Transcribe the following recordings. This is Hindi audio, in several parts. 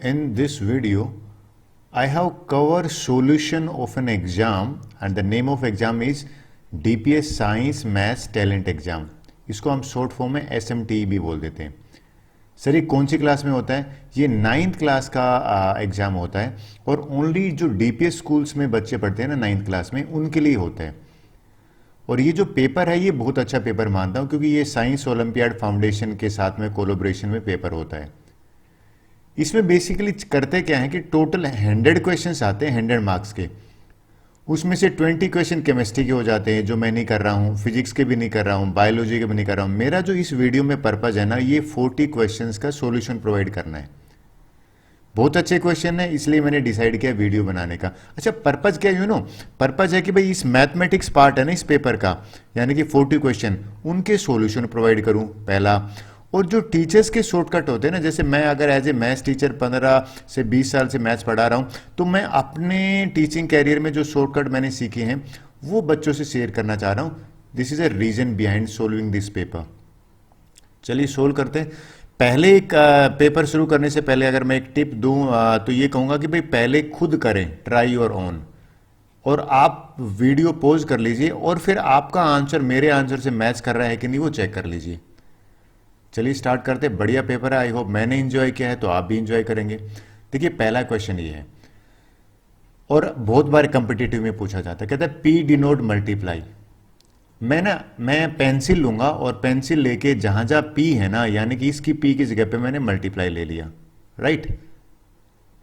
In this video, I have covered solution of an exam and the name of exam is DPS Science Maths Talent Exam. इसको हम शॉर्ट फॉर्म में SMTE भी बोल देते हैं. सर ये कौन सी क्लास में होता है? ये 9th क्लास का एग्जाम होता है और ओनली जो DPS स्कूल्स में बच्चे पढ़ते हैं ना 9th क्लास में उनके लिए होता है. और ये जो पेपर है ये बहुत अच्छा पेपर मानता हूँ क्योंकि ये साइंस ओलंपियाड फाउंडेशन के साथ में कोलैबोरेशन में पेपर होता है. इसमें बेसिकली करते क्या है कि टोटल 100 क्वेश्चंस आते हैं 100 मार्क्स के. उसमें से 20 क्वेश्चन केमिस्ट्री के हो जाते हैं जो मैं नहीं कर रहा हूँ, फिजिक्स के भी नहीं कर रहा हूँ, बायोलॉजी के भी नहीं कर रहा हूँ. मेरा जो इस वीडियो में पर्पज है ना ये 40 क्वेश्चंस का सॉल्यूशन प्रोवाइड करना है. बहुत अच्छे क्वेश्चन है इसलिए मैंने डिसाइड किया वीडियो बनाने का. अच्छा पर्पज क्या है पर्पज है कि भाई इस मैथमेटिक्स पार्ट है ना इस पेपर का यानी कि 40 क्वेश्चन उनके सॉल्यूशन प्रोवाइड करूं पहला. और जो टीचर्स के शॉर्टकट होते हैं ना जैसे मैं अगर एज ए मैथ्स टीचर 15 से 20 साल से मैथ्स पढ़ा रहा हूं तो मैं अपने टीचिंग कैरियर में जो शॉर्टकट मैंने सीखे हैं वो बच्चों से शेयर करना चाह रहा हूं. This is a reason behind solving this paper. चलिए सोल्व करते हैं. पहले एक पेपर शुरू करने से पहले अगर मैं एक टिप दूं तो ये कहूंगा कि भाई पहले खुद करें ट्राई और ऑन और आप वीडियो पॉज कर लीजिए और फिर आपका आंसर मेरे आंसर से मैच कर रहा है कि नहीं वो चेक कर लीजिए. चलिए स्टार्ट करते. बढ़िया पेपर है. आई होप मैंने एंजॉय किया है तो आप भी एंजॉय करेंगे. देखिए पहला क्वेश्चन ये है और बहुत बार कॉम्पिटिटिव में पूछा जाता है. कहता है पी डिनोट मल्टीप्लाई. मैं पेंसिल लूंगा और पेंसिल लेके जहां जहां पी है ना यानी कि इसकी पी की जगह पे मैंने मल्टीप्लाई ले लिया. राइट.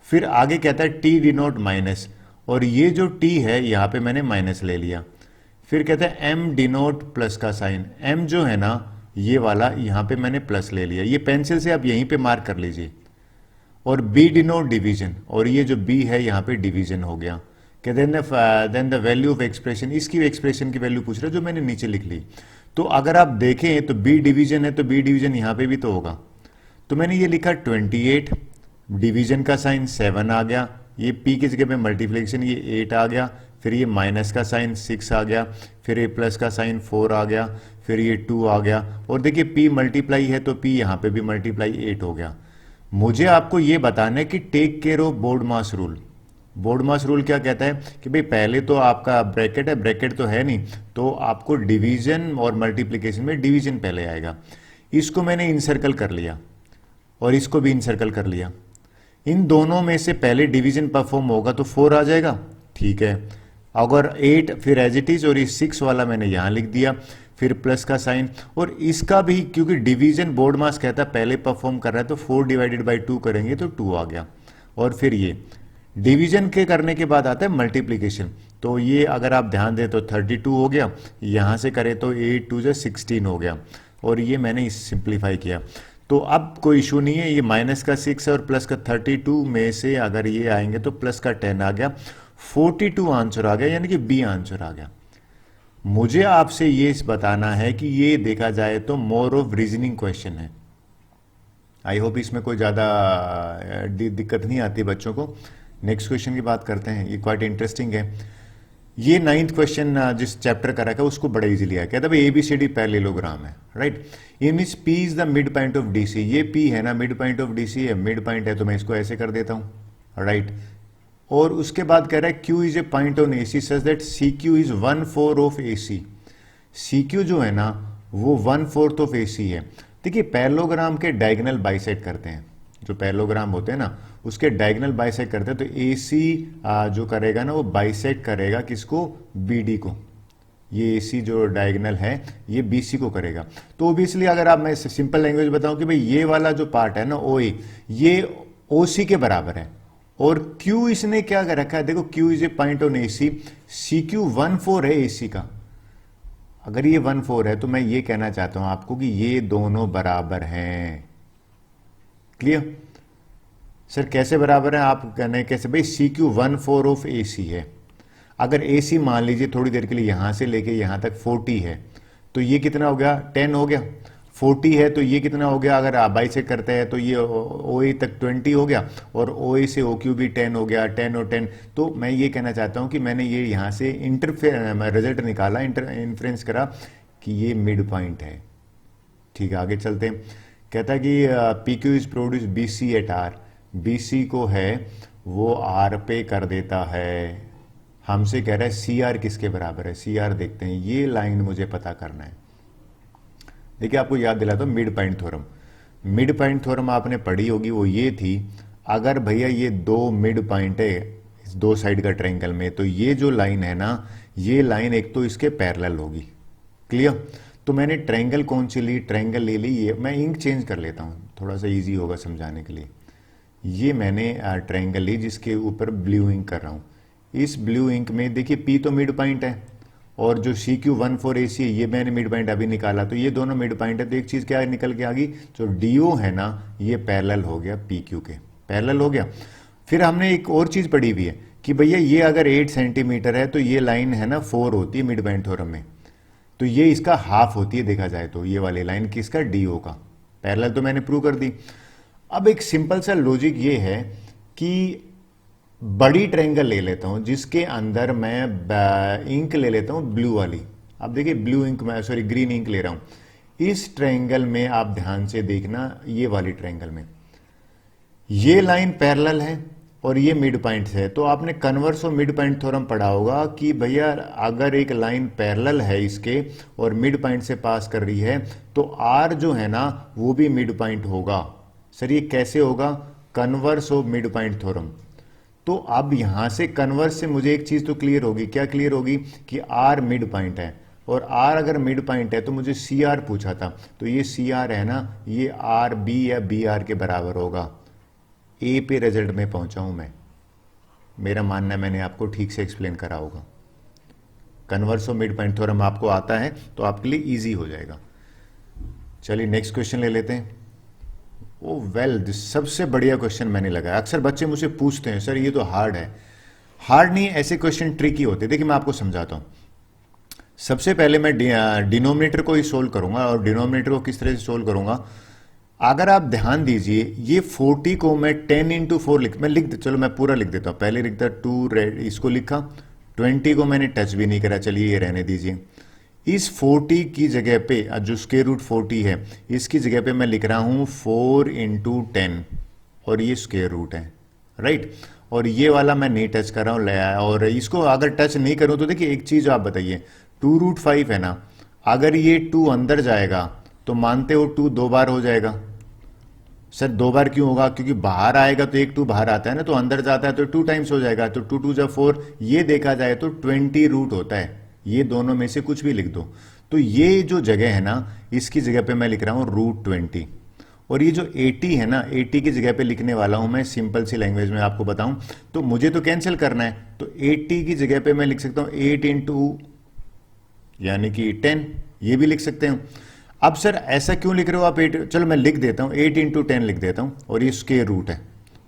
फिर आगे कहता है टी डिनोट माइनस और ये जो टी है यहां पे मैंने माइनस ले लिया. फिर कहता है एम डिनोट प्लस का साइन. एम जो है ना ये वाला यहां पे मैंने प्लस ले लिया. ये पेंसिल से आप यहीं पे मार्क कर लीजिए. और बी डिनोट डिवीजन और ये जो बी है यहां पे डिवीजन हो गया. Then the value of expression. इसकी एक्सप्रेशन की वैल्यू पूछ रहा है जो मैंने नीचे लिख ली. तो अगर आप देखें तो बी डिवीजन है तो बी डिवीजन यहां पे भी तो होगा. तो मैंने ये लिखा 28. डिवीजन का साइन 7 आ गया. ये पी की जगह पे मल्टीप्लिकेशन ये 8 आ गया. फिर ये माइनस का साइन 6 आ गया. फिर ये प्लस का साइन 4 आ गया. फिर ये 2 आ गया. और देखिए p मल्टीप्लाई है तो p यहां पे भी मल्टीप्लाई 8 हो गया. मुझे आपको ये बताना है कि take care of BODMAS rule. BODMAS rule क्या कहता है कि भाई पहले तो आपका ब्रैकेट है, ब्रैकेट तो है नहीं तो आपको डिवीजन और मल्टीप्लिकेशन में डिवीजन पहले आएगा. इसको मैंने इनसर्कल कर लिया और इसको भी इनसर्कल कर लिया. इन दोनों में से पहले डिवीजन परफॉर्म होगा तो 4 आ जाएगा. ठीक है. अगर 8 फिर एज इट इज और ये 6 वाला मैंने यहां लिख दिया. फिर प्लस का साइन और इसका भी क्योंकि डिवीजन बोर्ड मास कहता है पहले परफॉर्म कर रहा है तो 4 डिवाइडेड बाई 2 करेंगे तो 2 आ गया. और फिर ये डिवीजन के करने के बाद आता है मल्टीप्लिकेशन. तो ये अगर आप ध्यान दें तो 32 हो गया. यहां से करें तो 8 2 16 हो गया. और ये मैंने सिंप्लीफाई किया. तो अब कोई इशू नहीं है. ये माइनस का 6 और प्लस का 32 में से अगर ये आएंगे तो प्लस का 10 आ गया. 42 आंसर आ गया यानी कि बी आंसर आ गया. मुझे आपसे ये बताना है कि ये देखा जाए तो मोर ऑफ रीजनिंग क्वेश्चन है. आई होप इसमें कोई ज़्यादा दिक्कत नहीं आती बच्चों को. नेक्स्ट क्वेश्चन की बात करते हैं. ये क्वाइट इंटरेस्टिंग है. ये 9th क्वेश्चन जिस चैप्टर का रखा है उसको बड़ा इजीली आया. कहता है ABCD पैरेललोग्राम है. राइट. ये means P is the mid point of DC. ये P है ना मिड पॉइंट ऑफ DC है. मिड पॉइंट है तो मैं इसको ऐसे कर देता हूँ. राइट. और उसके बाद कह रहा है Q is a point on AC such that CQ is 1/4 of AC. CQ जो है ना वो 1/4 ऑफ AC है. देखिए पैरेललोग्राम के डायगोनल बाइसेक्ट करते हैं. जो पैरेललोग्राम होते हैं ना उसके डायगोनल बाइसेक्ट करते हैं तो AC जो करेगा ना वो बाइसेक्ट करेगा किसको? BD को. ये AC जो डायगोनल है ये BC को करेगा. तो ओबियसली अगर आप मैं सिंपल लैंग्वेज बताऊं कि भाई ये वाला जो पार्ट है ना OA ये OC के बराबर है. और Q इसने क्या कर रखा है देखो Q is a point on AC. CQ 1/4 है AC का. अगर ये 1/4 है तो मैं ये कहना चाहता हूं आपको कि ये दोनों बराबर हैं. क्लियर. सर कैसे बराबर है आप कहने कैसे? भाई CQ 1/4 ऑफ AC है. अगर AC मान लीजिए थोड़ी देर के लिए यहां से लेके यहां तक 40 है तो ये कितना हो गया? 10 हो गया. 40 है तो ये कितना हो गया? अगर आप बाई से करते हैं तो ये OA तक 20 हो गया और OA से OQ भी 10 हो गया. 10 और 10. तो मैं ये कहना चाहता हूं कि मैंने ये यहां से रिजल्ट निकाला, इन्फ्रेंस करा कि ये मिड पॉइंट है. ठीक है आगे चलते हैं. कहता है कि PQ is produce BC at R. BC को है वो R पे कर देता है। हमसे कह रहा है CR किसके बराबर है, CR देखते हैं, ये लाइन मुझे पता करना है। देखिए आपको याद दिलाता हूँ mid point theorem. Mid point theorem आपने पढ़ी होगी, वो ये थी अगर भैया ये दो मिड पॉइंट है इस दो साइड का ट्रायंगल में, तो ये जो लाइन है ना, ये लाइन एक तो इसके पैरेलल होगी। क्लियर? तो मैंने ट्रायंगल कौन सी ली, ट्रायंगल ले ली ये। मैं इंक चेंज कर लेता हूँ, थोड़ा सा इजी होगा समझाने के लिए। ये मैंने ट्रायंगल ली जिसके ऊपर ब्लू इंक कर रहा हूँ। इस ब्लू इंक में देखिए P तो मिड पॉइंट है और जो CQ14AC है ये मैंने मिड पॉइंट अभी निकाला, तो ये दोनों मिड पॉइंट है। तो एक चीज़ क्या निकल के आ गई, जो DO है ना ये पैरेलल हो गया PQ के, पैरेलल हो गया। फिर हमने एक और चीज़ पढ़ी हुई है कि भैया ये अगर 8 सेंटीमीटर है तो ये लाइन है ना 4 होती है मिड पॉइंट थ्योरम में, तो ये इसका हाफ होती है देखा जाए तो, ये वाली लाइन किसका, DO का। पैरेलल तो मैंने प्रूव कर दी। अब एक सिंपल सा लॉजिक ये है कि बड़ी ट्रायंगल ले लेता हूं जिसके अंदर मैं इंक ले लेता हूं ब्लू वाली। अब देखिए ब्लू इंक में, सॉरी ग्रीन इंक ले रहा हूं। इस ट्रायंगल में आप ध्यान से देखना, ये वाली ट्रायंगल में ये लाइन पैरेलल है और ये मिड पॉइंट है। तो आपने कन्वर्स और मिड पॉइंट थ्योरम पढ़ा होगा कि भैया अगर एक लाइन पैरेलल है इसके और मिड पॉइंट से पास कर रही है तो R जो है ना वो भी मिड पॉइंट होगा। सर ये कैसे होगा, converse of mid point theorem. तो अब यहां से कन्वर्स से मुझे एक चीज तो क्लियर होगी, क्या क्लियर होगी कि R मिड पॉइंट है, और R अगर मिड पॉइंट है तो मुझे CR पूछा था, तो ये CR है ना ये RB या BR के बराबर होगा। A पे रिजल्ट में पहुंचा हूं मैं, मेरा मानना है मैंने आपको ठीक से एक्सप्लेन करा होगा। Converse of mid point theorem आपको आता है तो आपके लिए इजी हो जाएगा। चलिए नेक्स्ट क्वेश्चन ले लेते हैं। ओ वेल, सबसे बढ़िया क्वेश्चन मैंने लगाया। अक्सर बच्चे मुझसे पूछते हैं सर ये तो हार्ड है। हार्ड नहीं, ऐसे क्वेश्चन ट्रिकी होते हैं। देखिए मैं आपको समझाता हूं। सबसे पहले मैं डिनोमिनेटर को ही सोल्व करूंगा, और डिनोमिनेटर को किस तरह से सोल्व करूंगा, अगर आप ध्यान दीजिए ये 40 को मैं 10 इंटू 4 मैं चलो मैं पूरा लिख देता हूं। पहले लिखता 2 रेड, इसको लिखा, 20 को मैंने टच भी नहीं करा, चलिए ये रहने दीजिए। इस 40 की जगह पे जो स्क्वायर रूट 40 है इसकी जगह पे मैं लिख रहा हूं 4 इंटू 10, और ये स्क्वायर रूट है, राइट। और ये वाला मैं नहीं टच कर रहा हूं, ले आया। और इसको अगर टच नहीं करूं तो देखिए एक चीज आप बताइए, 2√5 है ना, अगर ये 2 अंदर जाएगा तो मानते हो 2 2 बार हो जाएगा। सर 2 बार क्यों होगा, क्योंकि बाहर आएगा तो एक 2 बाहर आता है ना, तो अंदर जाता है तो 2 टाइम्स हो जाएगा, तो 2 2 जा 4। ये देखा जाए तो 20 रूट होता है, ये दोनों में से कुछ भी लिख दो। तो ये जो जगह है ना इसकी जगह पे मैं लिख रहा हूं √20, और ये जो 80 है ना 80 की जगह पे लिखने वाला हूं मैं सिंपल सी लैंग्वेज में आपको बताऊं तो मुझे तो कैंसिल करना है, तो 80 की जगह पे मैं लिख सकता हूं 8 इंटू यानी कि 10, ये भी लिख सकते हैं। अब सर ऐसा क्यों लिख रहे हो आप 8, चलो मैं लिख देता हूं 8 इंटू 10 लिख देता हूं, और ये स्क्वायर रूट है।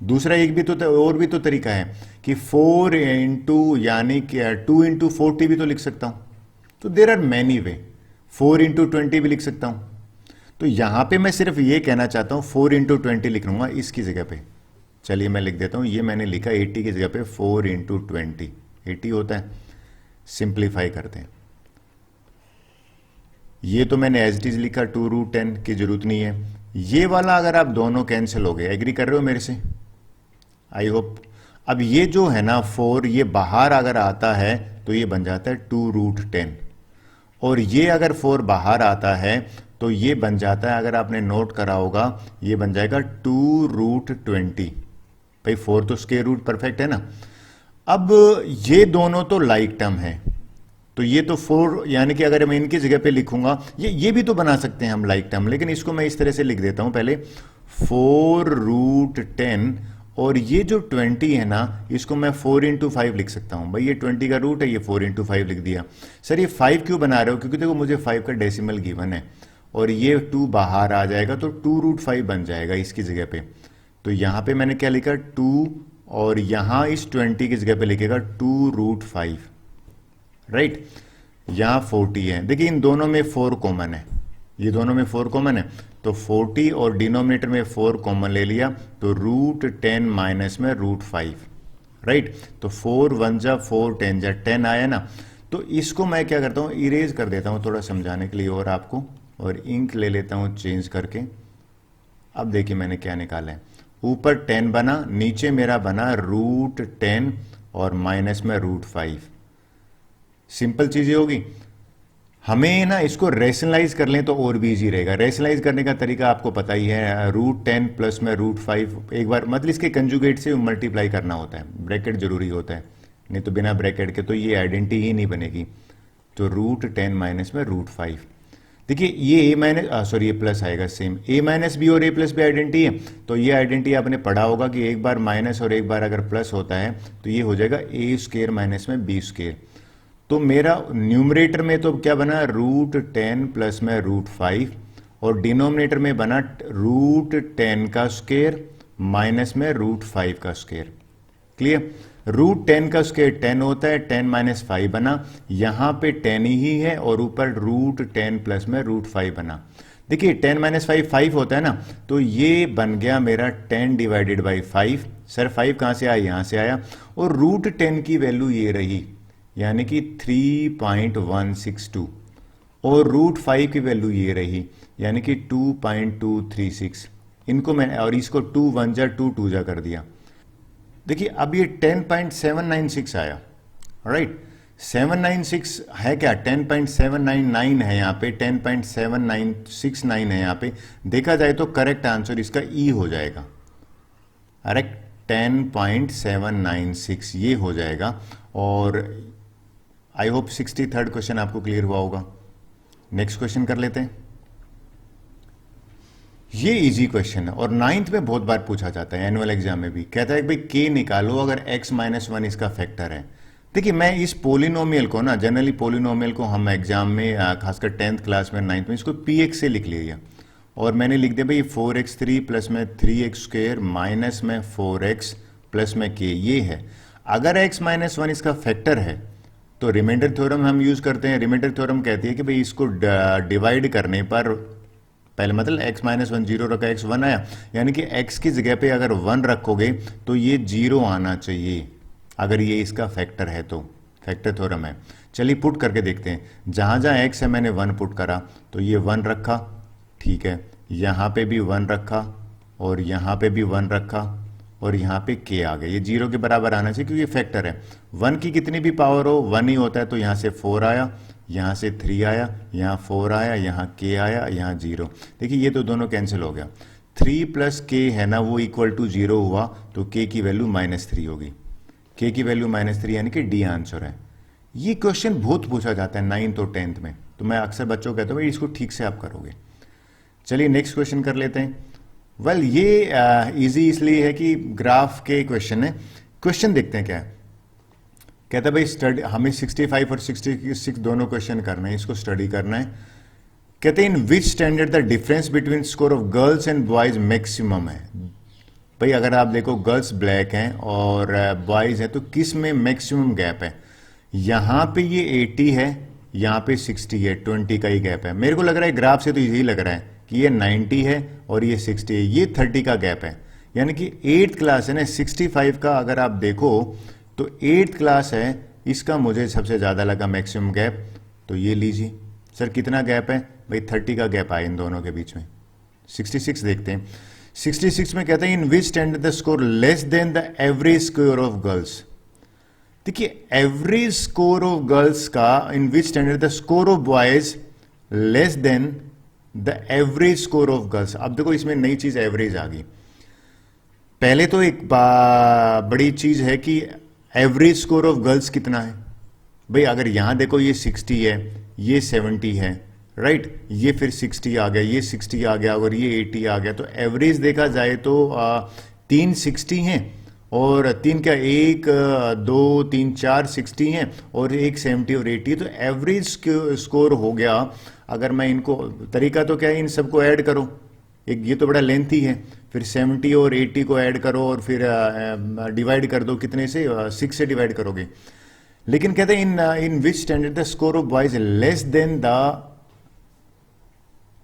दूसरा एक भी तो और भी तो तरीका है कि 4 इंटू यानी कि 2 इंटू 40 भी तो लिख सकता हूं। तो there are many way, 4 into 20 भी लिख सकता हूं। तो यहां पे मैं सिर्फ ये कहना चाहता हूं 4 इंटू 20 लिख लूंगा इसकी जगह पे। चलिए मैं लिख देता हूं, ये मैंने लिखा 80 की जगह पे 4 इंटू 20, 80 होता है। सिंप्लीफाई करते हैं, ये तो मैंने एज इट इज लिखा, 2√10 की जरूरत नहीं है। ये वाला अगर आप दोनों कैंसिल हो गए, एग्री कर रहे हो मेरे से, आई होप। अब ये जो है ना 4, ये बाहर अगर आता है तो ये बन जाता है 2√10, और ये अगर 4 बाहर आता है तो ये बन जाता है, अगर आपने नोट करा होगा, ये बन जाएगा 2√20। भाई 4 तो स्क्वायर रूट परफेक्ट है ना। अब ये दोनों तो लाइक टर्म है, तो ये तो 4 यानी कि अगर मैं इनकी जगह पे लिखूंगा, ये भी तो बना सकते हैं हम लाइक टर्म, लेकिन इसको मैं इस तरह से लिख देता हूं पहले 4√10, और ये जो 20 है ना इसको मैं 4 इंटू 5 लिख सकता हूं। भाई ये 20 का रूट है, ये 4 इंटू 5 लिख दिया। सर ये 5 क्यों बना रहे हो, क्योंकि देखो मुझे 5 का डेसिमल गिवन है, और ये 2 बाहर आ जाएगा तो 2√5 बन जाएगा इसकी जगह पे। तो यहां पे मैंने क्या लिखा 2, और यहां इस 20 की जगह पे लिखेगा 2√5, राइट। यहां 40 है, देखिए इन दोनों में 4 कॉमन है, ये दोनों में 4 कॉमन है, तो 40 और डिनोमिनेटर में 4 कॉमन ले लिया, तो √10 माइनस में √5, राइट। तो 4 1 जा 4 10 जा 10 आया ना। तो इसको मैं क्या करता हूं, इरेज कर देता हूं थोड़ा समझाने के लिए और आपको, और इंक ले लेता हूं चेंज करके। अब देखिए मैंने क्या निकाला है, ऊपर 10 बना, नीचे मेरा बना √10 और माइनस में √5। सिंपल चीजें होगी। हमें ना इसको रेशनलाइज कर लें तो और भी इजी रहेगा। रेशनलाइज करने का तरीका आपको पता ही है, √10 प्लस में √5 एक बार मतलब इसके कंजुगेट से मल्टीप्लाई करना होता है, ब्रैकेट जरूरी होता है, नहीं तो बिना ब्रैकेट के तो ये आइडेंटिटी ही नहीं बनेगी। तो √10 माइनस में √5। देखिए ये ए माइनस सॉरी ये प्लस आएगा सेम, ए माइनस बी और ए प्लस बी आइडेंटिटी है, तो ये आइडेंटिटी आपने पढ़ा होगा कि एक बार माइनस और एक बार अगर प्लस होता है तो ये हो जाएगा a² माइनस में b²। तो मेरा न्यूमरेटर में तो क्या बना √10 प्लस में √5 और डिनोमिनेटर में बना √10 का स्क्वायर माइनस में √5 का स्क्वायर। क्लियर? √10 का स्क्वायर 10 होता है, 10 माइनस 5 बना, यहां पे 10 ही है और ऊपर √10 प्लस में √5 बना। देखिए 10 माइनस 5 5 होता है ना, तो ये बन गया मेरा 10 डिवाइडेड बाई 5। सर 5 कहां से आया? यहां से आया, और √10 की वैल्यू ये रही, यानी कि 3.162, और √5 की वैल्यू ये रही, यानी कि 2.236। इनको मैंने और इसको 2 1 जा 2 2 जा कर दिया। देखिए अब ये 10.796 आया, राइट। 796 है क्या? 10.799 है यहाँ पे, 10.7969 है यहाँ पे। देखा जाए तो करेक्ट आंसर इसका ई हो जाएगा, करेक्ट 10.796 ये हो जाएगा। और आई होप 63rd क्वेश्चन आपको क्लियर हुआ होगा। नेक्स्ट क्वेश्चन कर लेते हैं। ये इजी क्वेश्चन है और 9th में बहुत बार पूछा जाता है, एनुअल एग्जाम में भी। कहता है कि भाई के निकालो अगर x माइनस 1 इसका फैक्टर है। देखिए मैं इस पोलिनोमियल को ना, जनरली पोलिनोमियल को हम एग्जाम में खासकर 10th क्लास में 9th में इसको px से लिख लिया, और मैंने लिख दिया भाई 4x3 प्लस में 3x² माइनस में 4x प्लस में k, ये है। अगर x माइनस 1 इसका फैक्टर है तो रिमाइंडर थ्योरम हम यूज करते हैं। रिमाइंडर थ्योरम कहती है कि भाई इसको डिवाइड करने पर पहले मतलब x माइनस 1 0 रखा, x 1 आया, यानी कि x की जगह पे अगर 1 रखोगे तो ये 0 आना चाहिए, अगर ये इसका फैक्टर है तो। फैक्टर थ्योरम है। चलिए पुट करके देखते हैं। जहां जहां x है मैंने 1 पुट करा, तो ये 1 रखा, ठीक है, यहां पे भी 1 रखा और यहां पे भी 1 रखा और यहां पे k आ गया। ये 0 के बराबर आना चाहिए क्योंकि ये फैक्टर है। 1 की कितनी भी पावर हो 1 ही होता है, तो यहां से 4 आया, यहां से 3 आया, यहां 4 आया, यहां k आया, यहां 0। देखिए ये तो दोनों कैंसिल हो गया। 3 प्लस k है ना वो इक्वल टू 0 हुआ, तो k की वैल्यू -3 होगी। k की वैल्यू -3 यानी कि डी आंसर है। ये क्वेश्चन बहुत पूछा जाता है 9th और 10th में, तो मैं अक्सर बच्चों को कहता हूँ इसको ठीक से आप करोगे। चलिए नेक्स्ट क्वेश्चन कर लेते हैं। वेल ये इजी इसलिए है कि ग्राफ के क्वेश्चन है। क्वेश्चन देखते हैं क्या है। कहता है भाई स्टडी, हमें 65 और 66 दोनों क्वेश्चन करना है, इसको स्टडी करना है। कहते हैं in which standard the difference between score of girls and boys maximum है। भाई अगर आप देखो गर्ल्स ब्लैक हैं और बॉयज है, तो किस में मैक्सिमम गैप है? यहां पे ये 80 है, यहां पे 60 है, 20 का ही गैप है। मेरे को लग रहा है ग्राफ से तो यही लग रहा है कि ये 90 है और ये 60 है, ये 30 का गैप है। यानी कि 8th क्लास है ना, 65 का अगर आप देखो तो 8th क्लास है, इसका मुझे सबसे ज्यादा लगा मैक्सिमम गैप। तो ये लीजिए सर कितना गैप है? भाई 30 का गैप आया इन दोनों के बीच में। 66 देखते हैं। 66 में कहते हैं in which standard the score less than the average score of girls. देखिए एवरेज स्कोर ऑफ गर्ल्स का in which standard the score of boys less than the average score of girls. अब देखो इसमें नई चीज एवरेज आ गई। पहले तो एक बड़ी चीज है कि एवरेज स्कोर ऑफ गर्ल्स कितना है। भाई अगर यहां देखो ये 60 है, ये 70 है, राइट, ये फिर 60 आ गया, ये 60 आ गया और ये 80 आ गया, तो एवरेज देखा जाए तो 3 60 हैं और 3 क्या 1 2 3 4 60 हैं और एक 70 और 80, तो एवरेज स्कोर हो गया। अगर मैं इनको तरीका तो क्या है, इन सबको ऐड करो, एक ये तो बड़ा लेंथी है, फिर 70 और 80 को ऐड करो और फिर डिवाइड कर दो, कितने से 6 से डिवाइड करोगे। लेकिन कहते हैं in which standard the score of boys less than the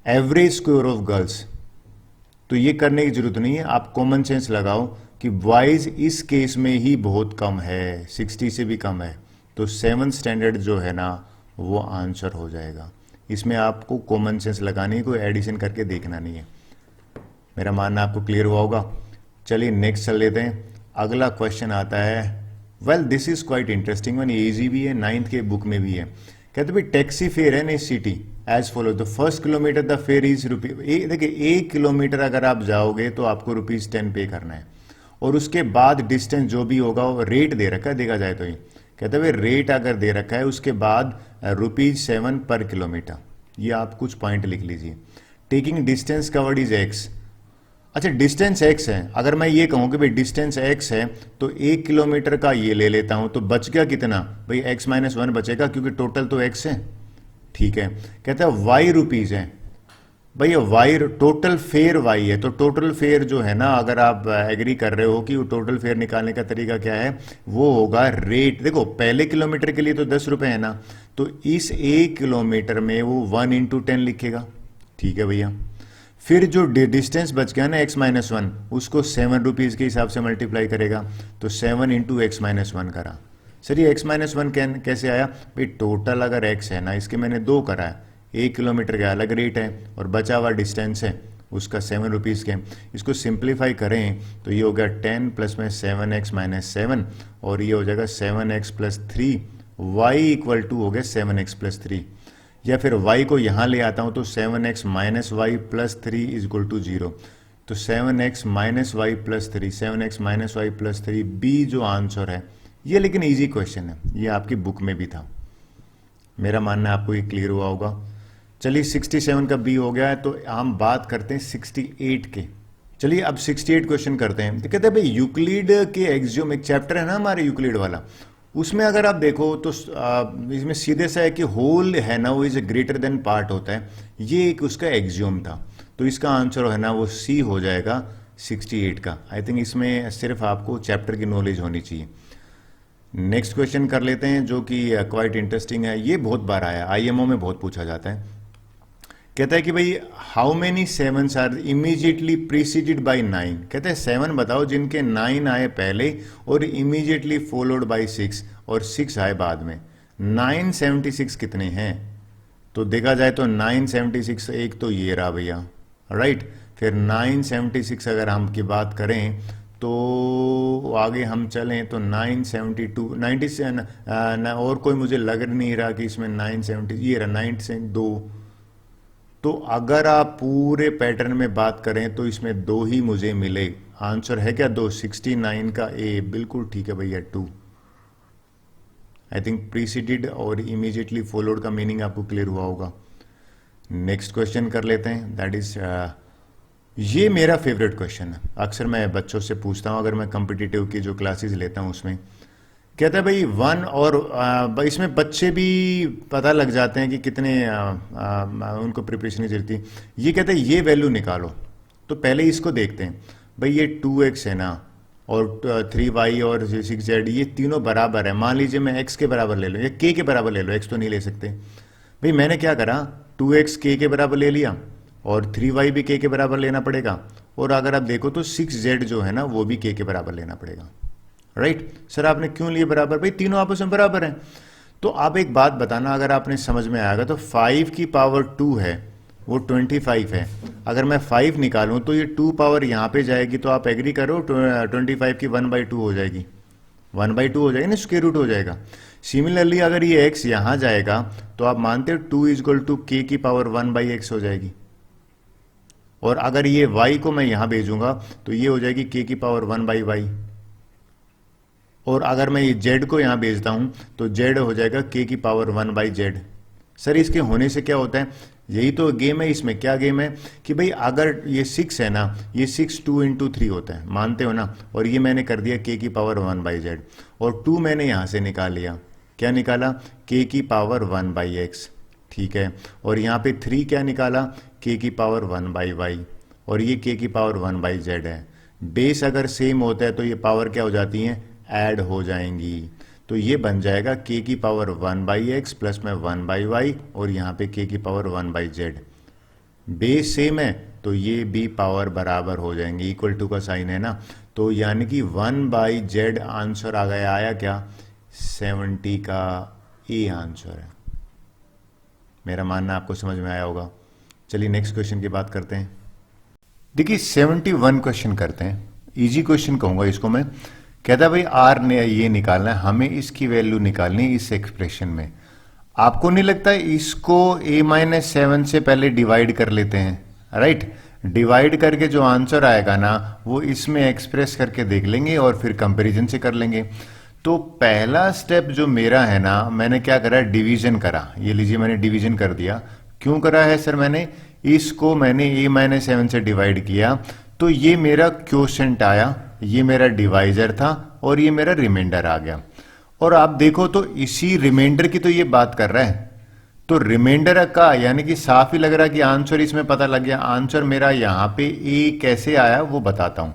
average score of girls. तो ये करने की जरूरत नहीं है, आप कॉमन सेंस लगाओ कि बॉयज इस केस में ही बहुत कम है, 60 से भी कम है, तो 7th स्टैंडर्ड जो है ना वो आंसर हो जाएगा। इसमें आपको कॉमन सेंस लगानी है, कोई एडिशन करके देखना नहीं है। मेरा मानना आपको क्लियर हुआ होगा। चलिए नेक्स्ट चल लेते हैं। अगला क्वेश्चन आता है, well this is quite interesting one, easy भी है, 9th के बुक में भी है। कहते भाई टैक्सी फेयर है in city as follow, the first kilometre the fare is rupee, देखिए 1 किलोमीटर अगर आप जाओगे तो आपको ₹10 पे करना है, और उसके बाद डिस्टेंस जो भी होगा वो रेट दे रखा है, देखा जाए तो ये कहते भाई रेट अगर दे रखा है उसके बाद ₹7 पर किलोमीटर, ये आप कुछ पॉइंट लिख लीजिए। Taking distance covered is x, अच्छा डिस्टेंस x है, अगर मैं ये कहूँ कि भाई डिस्टेंस x है तो 1 किलोमीटर का ये ले लेता हूँ, तो बच गया कितना भाई, x-1 बचेगा क्योंकि टोटल तो x है, ठीक है। कहता है y रुपीज़ है, भाई y टोटल फेयर y है, तो टोटल फेयर जो है ना, अगर आप एग्री कर रहे हो कि वो टोटल फेयर निकालने का तरीका क्या है, वो होगा रेट। देखो पहले किलोमीटर के लिए तो 10 रुपये है ना, तो इस 1 किलोमीटर में वो 1 × 10 लिखेगा, ठीक है भैया। फिर जो डिस्टेंस बच गया ना x-1, उसको 7 रुपीज़ के हिसाब से मल्टीप्लाई करेगा, तो 7 × x-1 करा। सर ये x-1 कैसे आया भाई, टोटल अगर x है ना, इसके मैंने 2 करा है, 1 किलोमीटर का अलग रेट है और बचा हुआ डिस्टेंस है उसका 7 रुपीज़ के, इसको सिंप्लीफाई करें तो ये हो गया 10 प्लस में 7x-7, और ये हो जाएगा 7x+3, y = हो गया 7x+3, या फिर y को यहाँ ले आता हूँ तो 7x - y+3 = 0, तो 7x - y+3, 7x - y+3 B जो आंसर है ये। लेकिन इजी क्वेश्चन है, ये आपकी बुक में भी था, मेरा मानना है आपको ये क्लियर हुआ होगा। चलिए 67 का बी हो गया है, तो हम बात करते हैं 68 के। चलिए अब 68 क्वेश्चन करते हैं। तो कहते हैं भाई यूक्लिड के एक्सियोम, एक चैप्टर है ना हमारे यूक्लिड वाला, उसमें अगर आप देखो तो इसमें सीधे सा है कि होल है ना वो इज ग्रेटर देन पार्ट होता है, ये एक उसका एक्सियोम था, तो इसका आंसर है ना वो सी हो जाएगा 68 का। आई थिंक इसमें सिर्फ आपको चैप्टर की नॉलेज होनी चाहिए। नेक्स्ट क्वेश्चन कर लेते हैं जो कि क्वाइट इंटरेस्टिंग है, ये बहुत बार आया, आईएमओ में बहुत पूछा जाता है। कहता है कि भाई how many 7s are immediately preceded by 9, कहते हैं 7 बताओ जिनके 9 आए पहले और इमीजिएटली फॉलोड बाय 6, और 6 आए बाद में। 976 कितने हैं, तो देखा जाए तो 976 एक तो ये रहा भैया, राइट। फिर 976 अगर हम की बात करें तो आगे हम चलें तो 972 97 और कोई मुझे लग नहीं रहा कि इसमें 970, ये रहा 902। तो अगर आप पूरे पैटर्न में बात करें तो इसमें 2 ही मुझे मिले, आंसर है क्या 2, 69 का ए, बिल्कुल ठीक है भैया 2। आई थिंक प्रीसीडेड और इमीडिएटली फॉलोड का मीनिंग आपको क्लियर हुआ होगा। नेक्स्ट क्वेश्चन कर लेते हैं, दैट इज ये मेरा फेवरेट क्वेश्चन है, अक्सर मैं बच्चों से पूछता हूँ अगर मैं कम्पिटिटिव की जो क्लासेस लेता हूँ उसमें। कहता है भाई 1 और इसमें बच्चे भी पता लग जाते हैं कि कितने उनको प्रिपरेशन की जरूरत थी। ये कहते हैं ये वैल्यू निकालो, तो पहले इसको देखते हैं भाई, ये 2x है ना और 3y और 6z, ये तीनों बराबर है। मान लीजिए मैं x के बराबर ले लो या k के बराबर ले लो, x तो नहीं ले सकते भाई। मैंने क्या करा, 2x k के बराबर ले लिया और 3y भी k के बराबर लेना पड़ेगा, और अगर आप देखो तो 6z जो है ना वो भी k के बराबर लेना पड़ेगा, राइट। सर आपने क्यों लिए बराबर, भाई तीनों आपस में बराबर हैं। तो आप एक बात बताना, अगर आपने समझ में आएगा तो 5 की पावर 2 है वो 25 है, अगर मैं 5 निकालूं तो ये 2 पावर यहाँ पे जाएगी, तो आप एग्री करो 25 की 1/2 हो जाएगी, 1/2 हो जाएगी ना, स्क्वायर रूट हो जाएगा। सिमिलरली अगर ये x यहाँ जाएगा तो आप मानते हो 2 = k की पावर 1/x हो जाएगी, और अगर ये y को मैं यहाँ भेजूंगा तो ये हो जाएगी k की पावर 1/y, और अगर मैं ये z को यहाँ भेजता हूँ तो z हो जाएगा k की पावर 1/z। सर इसके होने से क्या होता है, यही तो गेम है। इसमें क्या गेम है कि भाई अगर ये 6 है ना, ये 6 2 × 3 होता है, मानते हो ना, और ये मैंने कर दिया k की पावर 1/z, और 2 मैंने यहाँ से निकाल लिया, क्या निकाला, k की पावर 1/x, ठीक है। और यहाँ पे 3 क्या निकाला, k की पावर 1/y, और ये k की पावर 1/z है। बेस अगर सेम होता है तो ये पावर क्या हो जाती हैं, ऐड हो जाएंगी, तो ये बन जाएगा k की पावर 1/x प्लस में 1/y, और यहाँ पे k की पावर 1/z। बेस सेम है तो ये भी पावर बराबर हो जाएंगे, इक्वल टू का साइन है ना, तो यानी कि 1/z आंसर आ गया, आया क्या 70 का ए आंसर है। मेरा मानना आपको समझ में आया होगा। चलिए नेक्स्ट क्वेश्चन की बात करते हैं। देखिए 71 क्वेश्चन करते हैं। इजी क्वेश्चन कहूंगा इसको मैं। कहता है भाई आर ने ये निकालना है, हमें इसकी वैल्यू निकालनी है इस एक्सप्रेशन में। आपको नहीं लगता इसको a-7 से पहले डिवाइड कर लेते हैं, राइट? डिवाइड करके जो आंसर आएगा ना वो इसमें एक्सप्रेस करके देख लेंगे और फिर कंपैरिजन से कर लेंगे। तो पहला स्टेप जो मेरा है ना, मैंने क्या करा, डिवीजन करा। ये लीजिए मैंने डिवीजन कर दिया। क्यों करा है सर? मैंने a-7 से डिवाइड किया तो ये मेरा क्वोशंट आया, ये मेरा डिवाइजर था और ये मेरा रिमाइंडर आ गया। और आप देखो तो इसी रिमाइंडर की तो ये बात कर रहा है, तो रिमाइंडर का यानी कि साफ ही लग रहा है कि आंसर इसमें पता लग गया। आंसर मेरा यहां पे ए कैसे आया वो बताता हूं।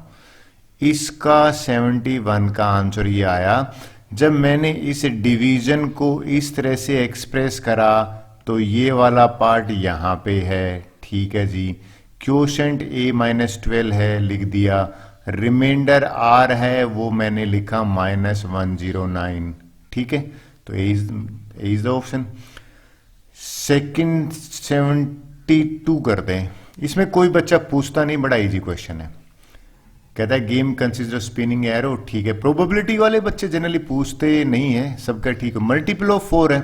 इसका 71 का आंसर ये आया जब मैंने इस डिवीजन को इस तरह से एक्सप्रेस करा, तो ये वाला पार्ट यहां पे है, ठीक है जी। क्वोशंट a-12 है, लिख दिया। रिमाइंडर आर है, वो मैंने लिखा -109, ठीक है। तो ए इज द ऑप्शन। सेकंड 72 करते हैं। इसमें कोई बच्चा पूछता नहीं, बड़ा इजी क्वेश्चन है। कहता है game consist of spinning arrow, ठीक है। प्रोबेबिलिटी वाले बच्चे जनरली पूछते नहीं है, सबका ठीक है। मल्टीपल ऑफ 4 है,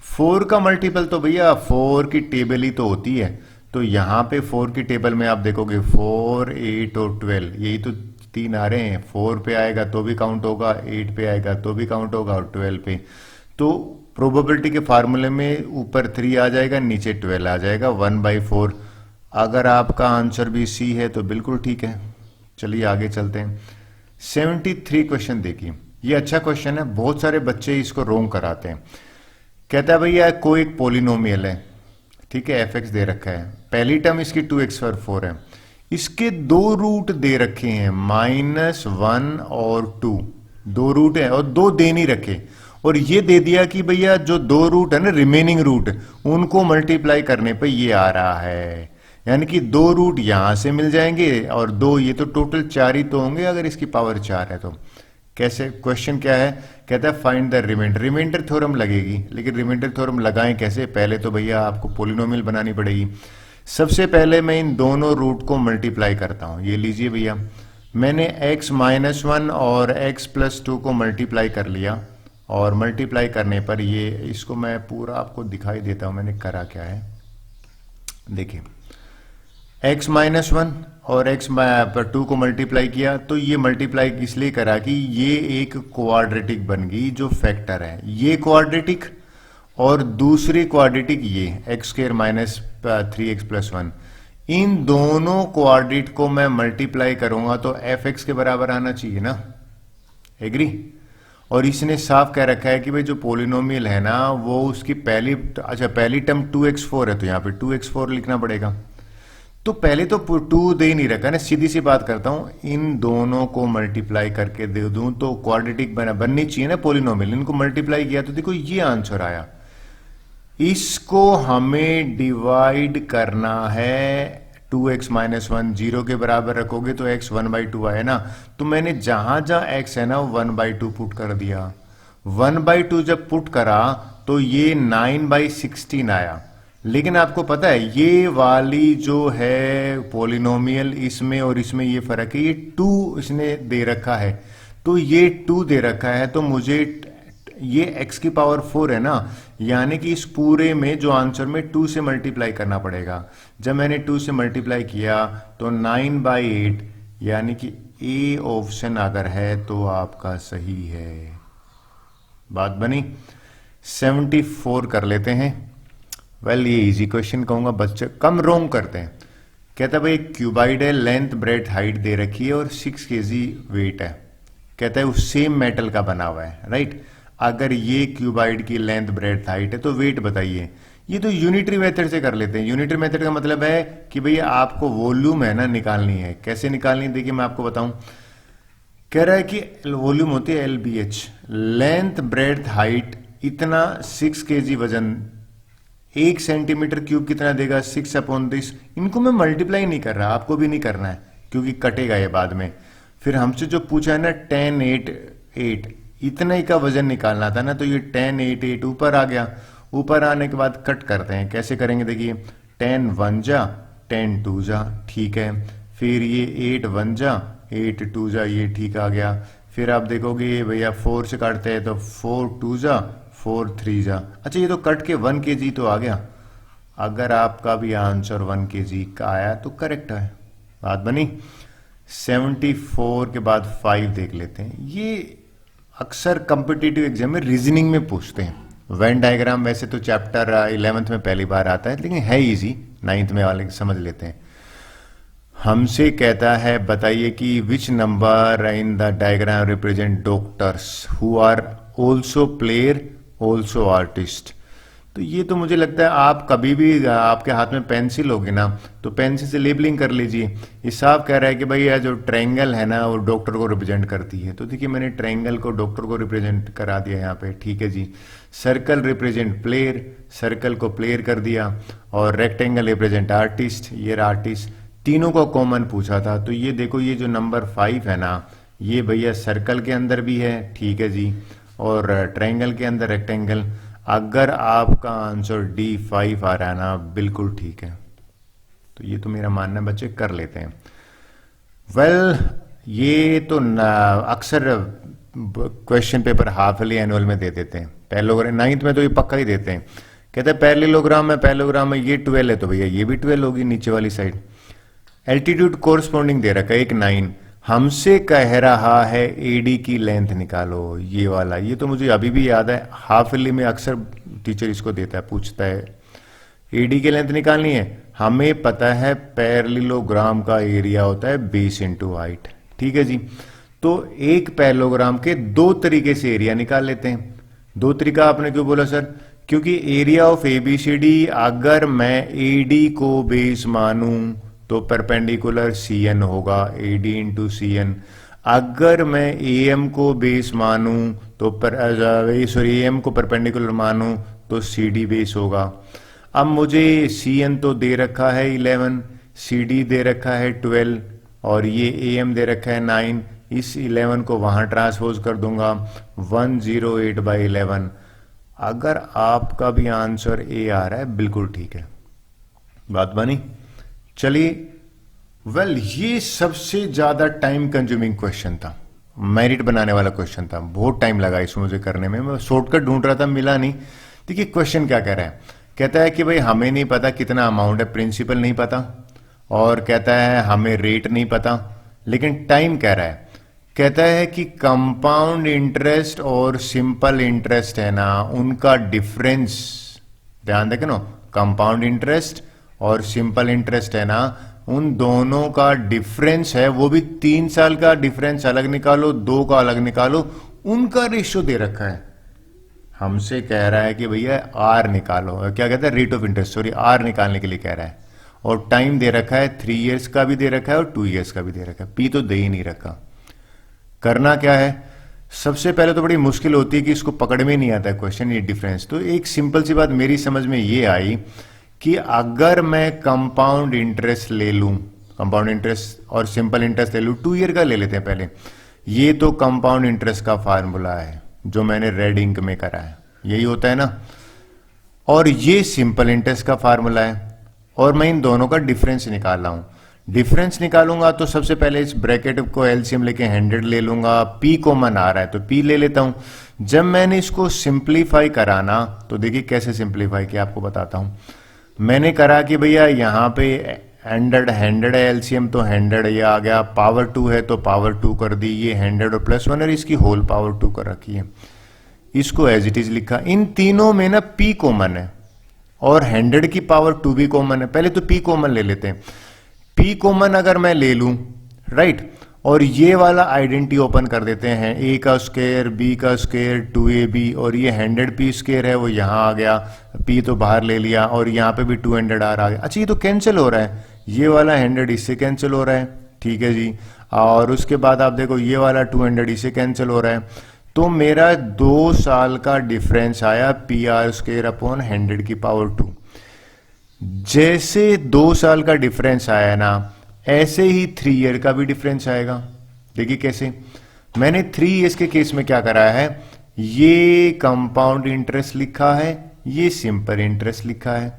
4 का मल्टीपल तो भैया 4 की टेबल ही तो होती है। तो यहां पे 4 की टेबल में आप देखोगे 4, 8 और 12, यही तो 3 आ रहे हैं। 4 पे आएगा तो भी काउंट होगा, 8 पे आएगा तो भी काउंट होगा और 12 पे। तो प्रोबेबिलिटी के फार्मूले में ऊपर 3 आ जाएगा, नीचे 12 आ जाएगा, 1/4। अगर आपका आंसर भी सी है तो बिल्कुल ठीक है। चलिए आगे चलते हैं। 73 क्वेश्चन देखिए, ये अच्छा क्वेश्चन है, बहुत सारे बच्चे इसको रोंग कराते हैं। कहता है भैया कोई एक पोलिनोमियल है, ठीक है, एफ एक्स दे रखा है, पहली टर्म इसकी 2x/4 है, इसके 2 रूट दे रखे हैं -1 और 2, 2 रूट है और 2 दे नहीं रखे। और ये दे दिया कि भैया जो 2 रूट है ना, रिमेनिंग रूट, उनको मल्टीप्लाई करने पे ये आ रहा है, यानी कि 2 रूट यहां से मिल जाएंगे और 2 ये, तो टोटल 4 ही तो होंगे अगर इसकी पावर 4 है तो। कैसे? क्वेश्चन क्या है? कहता है find the reminder. Reminder theorem लगेगी, लेकिन रिमाइंडर थ्योरम लगाएं कैसे? पहले तो भैया आपको पोलिनोमियल बनानी पड़ेगी। सबसे पहले मैं इन दोनों रूट को मल्टीप्लाई करता हूं। ये लीजिए भैया, मैंने x-1 और x+2 को मल्टीप्लाई कर लिया, और मल्टीप्लाई करने पर ये, इसको मैं पूरा आपको दिखाई देता हूं मैंने करा क्या है। देखिए x-1 और x/2 को मल्टीप्लाई किया, तो ये मल्टीप्लाई इसलिए करा कि ये एक क्वाड्रेटिक बन गई जो फैक्टर है, ये क्वाड्रेटिक, और दूसरी क्वाड्रेटिक ये x² - 3x+1। इन दोनों क्वाड्रेटिक को मैं मल्टीप्लाई करूंगा तो f(x) के बराबर आना चाहिए ना, एग्री? और इसने साफ कह रखा है कि भाई जो पोलिनोमियल है ना वो उसकी पहली टर्म 2x4 है, तो यहां पे 2x4 लिखना पड़ेगा। तो पहले तो 2 दे ही नहीं रखा ना, सीधी सी बात करता हूं, इन दोनों को मल्टीप्लाई करके दे दूं तो क्वाड्रेटिक बननी चाहिए ना पोलिनोमियल। इनको मल्टीप्लाई किया तो देखो ये आंसर आया। इसको हमें डिवाइड करना है, 2x - 1 0 के बराबर रखोगे तो x 1/2 आया ना, तो मैंने जहां जहां x है ना 1/2 पुट कर दिया। 1/2 जब पुट करा तो ये 9/16 आया। लेकिन आपको पता है ये वाली जो है पोलिनोमियल, इसमें और इसमें ये फर्क है, ये 2 इसने दे रखा है, तो ये 2 दे रखा है, तो मुझे ये x की पावर 4 है ना, यानी कि इस पूरे में जो आंसर में 2 से मल्टीप्लाई करना पड़ेगा। जब मैंने 2 से मल्टीप्लाई किया तो 9/8, यानी कि ए ऑप्शन अगर है तो आपका सही है। बात बनी। 74 कर लेते हैं। वेल ये इजी क्वेश्चन कहूंगा, बच्चे कम रोंग करते हैं। कहता है भाई क्यूबाइड है, लेंथ ब्रेथ हाइट दे रखी है और 6 kg वेट है। कहता है उस सेम मेटल का बना हुआ है, राइट? अगर ये क्यूबाइड की लेंथ ब्रेथ हाइट है तो वेट बताइए। ये तो यूनिटरी मेथड से कर लेते हैं। यूनिटरी मेथड का मतलब है कि भैया आपको वॉल्यूम है ना निकालनी है। कैसे निकालनी है देखिए मैं आपको बताऊं। कह रहा है कि वॉल्यूम होती है LBH, लेंथ ब्रेथ हाइट इतना, 6 kg वजन, 1 सेंटीमीटर क्यूब कितना देगा, 6/10। इनको मैं मल्टीप्लाई नहीं कर रहा, आपको भी नहीं करना है क्योंकि कटेगा ये बाद में। फिर हमसे जो पूछा है ना 10, 8, 8, इतना ही का वजन निकालना था ना, तो ये 10, 8, 8 ऊपर आ गया। ऊपर आने के बाद कट करते हैं, कैसे करेंगे देखिए, 10 1 जा, 10 2 जा, ठीक है। फिर ये 8 1 जा, 8 2 जा ये ठीक आ गया। फिर आप देखोगे भैया 4 से काटते हैं तो 4 2 जा 4 3 जा, अच्छा ये तो कट के 1 kg तो आ गया। अगर आपका भी आंसर 1 kg का आया तो करेक्ट है, बात बनी। 74 के बाद 5 देख लेते हैं। ये अक्सर कॉम्पिटिटिव एग्जाम में रीजनिंग में पूछते हैं। वेन डायग्राम वैसे तो चैप्टर 11th में पहली बार आता है, लेकिन है इजी, 9th में वाले समझ लेते हैं। हमसे कहता है बताइए कि which number in the diagram represent doctors who are also player also artist. तो ये तो मुझे लगता है आप कभी भी आपके हाथ में पेंसिल होगी ना तो पेंसिल से लेबलिंग कर लीजिए। ये साफ कह रहा है कि भाई यह जो ट्रायंगल है ना वो डॉक्टर को रिप्रेजेंट करती है, तो देखिए मैंने ट्रायंगल को डॉक्टर को रिप्रेजेंट करा दिया यहाँ पे, ठीक है जी। सर्कल रिप्रेजेंट प्लेयर, सर्कल को प्लेयर कर दिया, और रेक्टेंगल रिप्रेजेंट आर्टिस्ट, ये आर्टिस्ट। तीनों को कॉमन पूछा था, तो ये देखो ये जो नंबर 5 है ना ये भैया सर्कल के अंदर भी है, ठीक है जी, और ट्रायंगल के अंदर रेक्टेंगल। अगर आपका आंसर D5 आ रहा है ना बिल्कुल ठीक है, तो ये तो मेरा मानना है बच्चे कर लेते हैं। वेल ये तो अक्सर question paper half yearly annual में दे देते हैं, पैरेललोग्राम 9th में तो ये पक्का ही देते हैं। कहते हैं पैरेललोग्राम में ये 12 है तो भैया ये भी 12 होगी नीचे वाली साइड। एल्टीट्यूड कोरस्पॉन्डिंग दे रखा है एक 9, हमसे कह रहा है एडी की लेंथ निकालो, ये वाला। ये तो मुझे अभी भी याद है, हाफ ईयरली में अक्सर टीचर इसको देता है, पूछता है एडी की लेंथ निकालनी है। हमें पता है पैरेललोग्राम का एरिया होता है बेस इंटू हाइट, ठीक है जी। तो एक पैरेललोग्राम के 2 तरीके से एरिया निकाल लेते हैं। 2 तरीका आपने क्यों बोला सर? क्योंकि एरिया ऑफ ABCD अगर मैं AD को बेस मानूं तो परपेंडिकुलर CN होगा, AD इंटू CN। अगर मैं AM को बेस मानूं तो AM को परपेंडिकुलर मानूं तो CD बेस होगा। अब मुझे CN तो दे रखा है 11, CD दे रखा है 12 और ये AM दे रखा है 9। इस 11 को वहां ट्रांसपोज कर दूंगा 108/11। अगर आपका भी आंसर A आ रहा है बिल्कुल ठीक है, बात बनी। चलिए वेल ये सबसे ज्यादा टाइम कंज्यूमिंग क्वेश्चन था, मेरिट बनाने वाला क्वेश्चन था, बहुत टाइम लगा इसमें मुझे करने में, मैं शॉर्टकट ढूंढ रहा था मिला नहीं। देखिए क्वेश्चन क्या कह रहा है, कहता है कि भाई हमें नहीं पता कितना अमाउंट है, प्रिंसिपल नहीं पता, और कहता है हमें रेट नहीं पता, लेकिन टाइम कह रहा है। कहता है कि कंपाउंड इंटरेस्ट और सिंपल इंटरेस्ट है ना उनका डिफरेंस, ध्यान देखें ना, कंपाउंड इंटरेस्ट और सिंपल इंटरेस्ट है ना उन दोनों का डिफरेंस है, वो भी 3 साल का डिफरेंस अलग निकालो, 2 का अलग निकालो, उनका रेशियो दे रखा है। हमसे कह रहा है कि भैया आर निकालो, क्या कहता है rate of interest, sorry R निकालने के लिए कह रहा है, और टाइम दे रखा है 3 ईयर्स का भी दे रखा है और 2 ईयर्स का भी दे रखा है, पी तो दे ही नहीं रखा। करना क्या है, सबसे पहले तो बड़ी मुश्किल होती है कि इसको पकड़ में नहीं आता है क्वेश्चन ये डिफरेंस। तो एक सिंपल सी बात मेरी समझ में ये आई कि अगर मैं कंपाउंड इंटरेस्ट ले लूं, कंपाउंड इंटरेस्ट और सिंपल इंटरेस्ट ले लूं, 2 ईयर का ले लेते हैं पहले। ये तो कंपाउंड इंटरेस्ट का फार्मूला है जो मैंने रेड इंक में करा है, यही होता है ना, और ये सिंपल इंटरेस्ट का फार्मूला है, और मैं इन दोनों का डिफरेंस निकाल रहा हूं। डिफरेंस निकालूंगा तो सबसे पहले इस ब्रैकेट को एलसीएम लेके 100 ले लूंगा, पी कॉमन आ रहा है तो पी ले लेता हूं। जब मैंने इसको सिंप्लीफाई कराना तो देखिए कैसे सिंप्लीफाई किया आपको बताता हूं। मैंने करा कि भैया यहाँ पे 100 है एलसीएम तो 100 ये आ गया, पावर 2 है तो पावर 2 कर दी, ये 100 और +1 और इसकी होल पावर 2 कर रखी है, इसको एज इट इज लिखा। इन तीनों में ना पी कॉमन है और 100 की पावर 2 भी कॉमन है, पहले तो पी कॉमन ले लेते हैं। पी कॉमन अगर मैं ले लूं राइट, और ये वाला आइडेंटिटी ओपन कर देते हैं, ए का स्क्वायर बी का स्क्वायर 2ab, और ये 100p स्क्वायर है वो यहाँ आ गया, p तो बाहर ले लिया, और यहाँ पे भी 200r आ गया। अच्छा ये तो कैंसिल हो रहा है, ये वाला 100 इससे कैंसिल हो रहा है, ठीक है जी, और उसके बाद आप देखो ये वाला 200 इससे कैंसिल हो रहा है, तो मेरा 2 साल का डिफरेंस आया PR² / 100 की पावर 2। जैसे 2 साल का डिफरेंस आया ना ऐसे ही 3 ईयर का भी डिफरेंस आएगा। देखिए कैसे, मैंने 3 ईयर्स के केस में क्या करा है, ये कंपाउंड इंटरेस्ट लिखा है, ये सिंपल इंटरेस्ट लिखा है।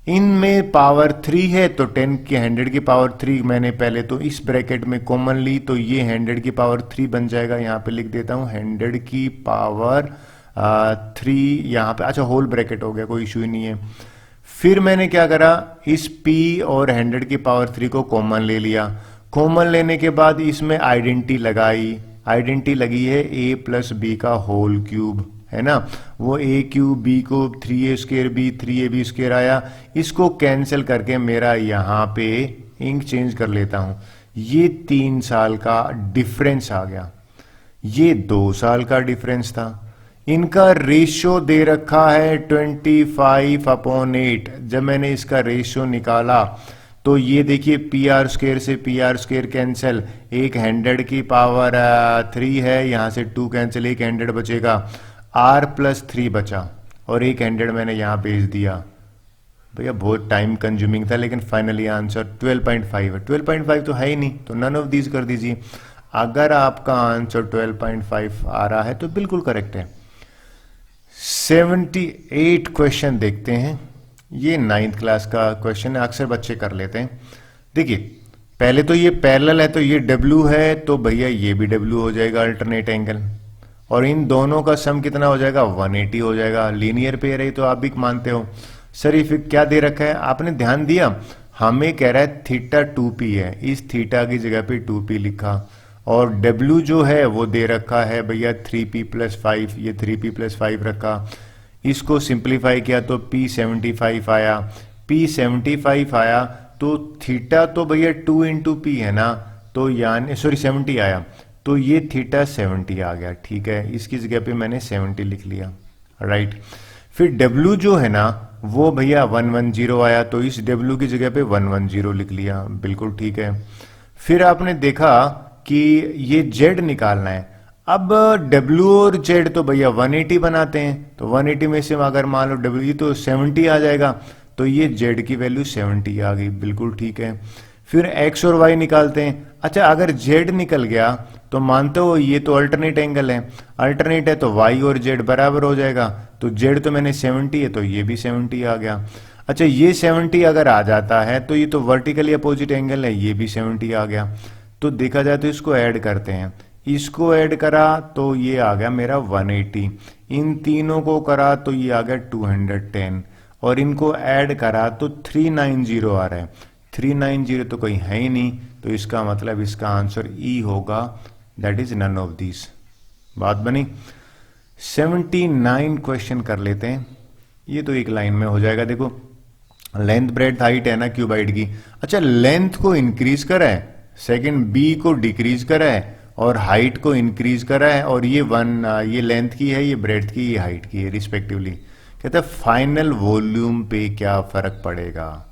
इनमें पावर 3 है तो 10 की 100 की पावर 3 मैंने पहले तो इस ब्रैकेट में कॉमन ली, तो ये 100 की पावर 3 बन जाएगा। यहां पे लिख देता हूं 100 की पावर 3 यहां पे, अच्छा होल ब्रैकेट हो गया, कोई इशू ही नहीं है। फिर मैंने क्या करा, इस p और 100 की पावर 3 को कॉमन ले लिया। कॉमन लेने के बाद इसमें आइडेंटिटी लगाई, आइडेंटिटी लगी है a प्लस बी का होल क्यूब, है ना। वो a क्यूब बी को 3a square B 3ab square आया। इसको कैंसिल करके मेरा यहां पे इंक चेंज कर लेता हूं। ये 3 साल का डिफरेंस आ गया, ये 2 साल का डिफरेंस था। इनका रेशियो दे रखा है 25/8। जब मैंने इसका रेशियो निकाला तो ये देखिए पी आर स्क्र से पी आर स्क्र कैंसिल, एक 100 की पावर 3 है, यहां से 2 कैंसिल, एक 100 बचेगा, r प्लस 3 बचा और एक 100 मैंने यहां भेज दिया। भैया बहुत टाइम कंज्यूमिंग था, लेकिन फाइनली आंसर 12.5 है। 12.5 तो है ही नहीं, तो नन ऑफ दीज कर दीजिए। अगर आपका आंसर 12.5 आ रहा है तो बिल्कुल करेक्ट है। 78 क्वेश्चन देखते हैं। ये 9th क्लास का क्वेश्चन है, अक्सर बच्चे कर लेते हैं। देखिए पहले तो ये पैरेलल है, तो ये W है, तो भैया ये भी W हो जाएगा अल्टरनेट एंगल, और इन दोनों का सम कितना हो जाएगा, 180 हो जाएगा। लीनियर पेयर है तो आप भी मानते हो। सर ये फिर क्या दे रखा है, आपने ध्यान दिया, हमें कह रहा है थीटा 2p है, इस थीटा की जगह पे 2p लिखा, और W जो है वो दे रखा है भैया 3p प्लस 5, ये 3p प्लस 5 रखा। इसको सिंप्लीफाई किया तो p75 आया, p75 आया तो थीटा तो भैया 2 इंटू पी है ना, तो यानी सॉरी 70 आया, तो ये थीटा 70 आ गया। ठीक है, इसकी जगह पे मैंने 70 लिख लिया, राइट। फिर W जो है ना वो भैया 110 आया, तो इस W की जगह पे 110 लिख लिया, बिल्कुल ठीक है। फिर आपने देखा कि ये Z निकालना है। अब W और Z तो भैया 180 बनाते हैं, तो 180 में से अगर मान लो W तो 70 आ जाएगा, तो ये Z की वैल्यू 70 आ गई, बिल्कुल ठीक है। फिर X और Y निकालते हैं। अच्छा अगर Z निकल गया तो मानते हो ये तो अल्टरनेट एंगल है, अल्टरनेट है तो Y और Z बराबर हो जाएगा, तो Z तो मैंने 70 है तो ये भी 70 आ गया। अच्छा ये 70 अगर आ जाता है तो ये तो वर्टिकली अपोजिट एंगल है, ये भी 70 आ गया। तो देखा जाए तो इसको ऐड करते हैं, इसको ऐड करा तो ये आ गया मेरा 180, इन तीनों को करा तो ये आ गया 210, और इनको ऐड करा तो 390 आ रहा है। 390 तो कोई है ही नहीं, तो इसका मतलब इसका आंसर ई होगा, that is none of this. बात बनी। 79 क्वेश्चन कर लेते हैं, ये तो एक लाइन में हो जाएगा। देखो लेंथ ब्रेड्थ हाइट है ना क्यूबाइड की। अच्छा लेंथ को इंक्रीज करा है, सेकंड बी को डिक्रीज करा है, और हाइट को इंक्रीज करा है, और ये ये लेंथ की है, ये ब्रेड्थ की, ये हाइट की है रिस्पेक्टिवली। कहते हैं फाइनल वॉल्यूम पे क्या फर्क पड़ेगा।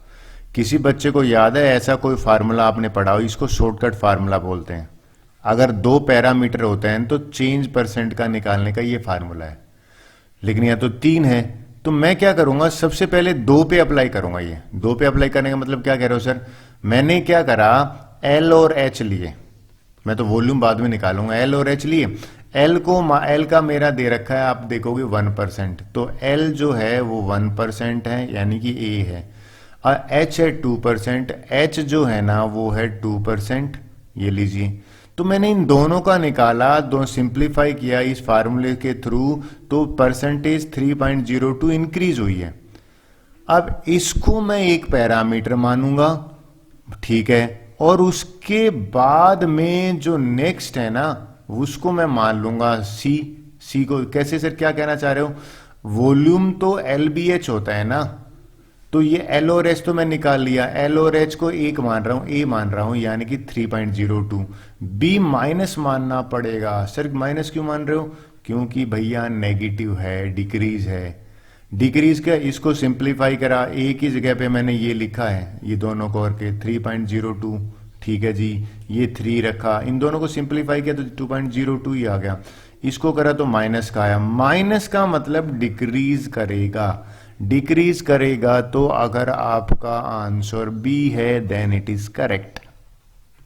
किसी बच्चे को याद है ऐसा कोई फार्मूला आपने पढ़ा हो, इसको शॉर्टकट फार्मूला बोलते हैं। अगर 2 पैरामीटर होते हैं तो चेंज परसेंट का निकालने का ये फार्मूला है, लेकिन या तो 3 है, तो मैं क्या करूंगा, सबसे पहले 2 पे अप्लाई करूंगा। ये 2 पे अप्लाई करने का मतलब क्या कह रहे हो सर, मैंने क्या करा, L और H लिए, मैं तो वॉल्यूम बाद में निकालूंगा, L और H लिए। L का मेरा दे रखा है, आप देखोगे 1%, तो L जो है वो 1% है, यानी कि A है, और H है 2%, H जो है ना वो है 2%, ये लीजिए। तो मैंने इन दोनों का निकाला, दो सिंप्लीफाई किया इस फार्मूले के थ्रू, तो परसेंटेज 3.02 इंक्रीज हुई है। अब इसको मैं एक पैरामीटर मानूंगा, ठीक है, और उसके बाद में जो नेक्स्ट है ना उसको मैं मान लूंगा सी को। कैसे सर, क्या कहना चाह रहे हो, वॉल्यूम तो LBH होता है ना, तो ये L और H तो मैं निकाल लिया, L और H को एक मान रहा हूं, A मान रहा हूं, यानी कि 3.02। B माइनस मानना पड़ेगा। सर माइनस क्यों मान रहे हो, क्योंकि भैया नेगेटिव है, डिक्रीज है। डिक्रीज का इसको सिंप्लीफाई करा, A की जगह पे मैंने ये लिखा है, ये दोनों को करके 3.02, ठीक है जी, ये 3 रखा, इन दोनों को सिंप्लीफाई किया तो 2.02 ही आ गया। इसको करा तो माइनस का आया, माइनस का मतलब डिक्रीज करेगा, डिक्रीज करेगा, तो अगर आपका आंसर बी है then it is correct,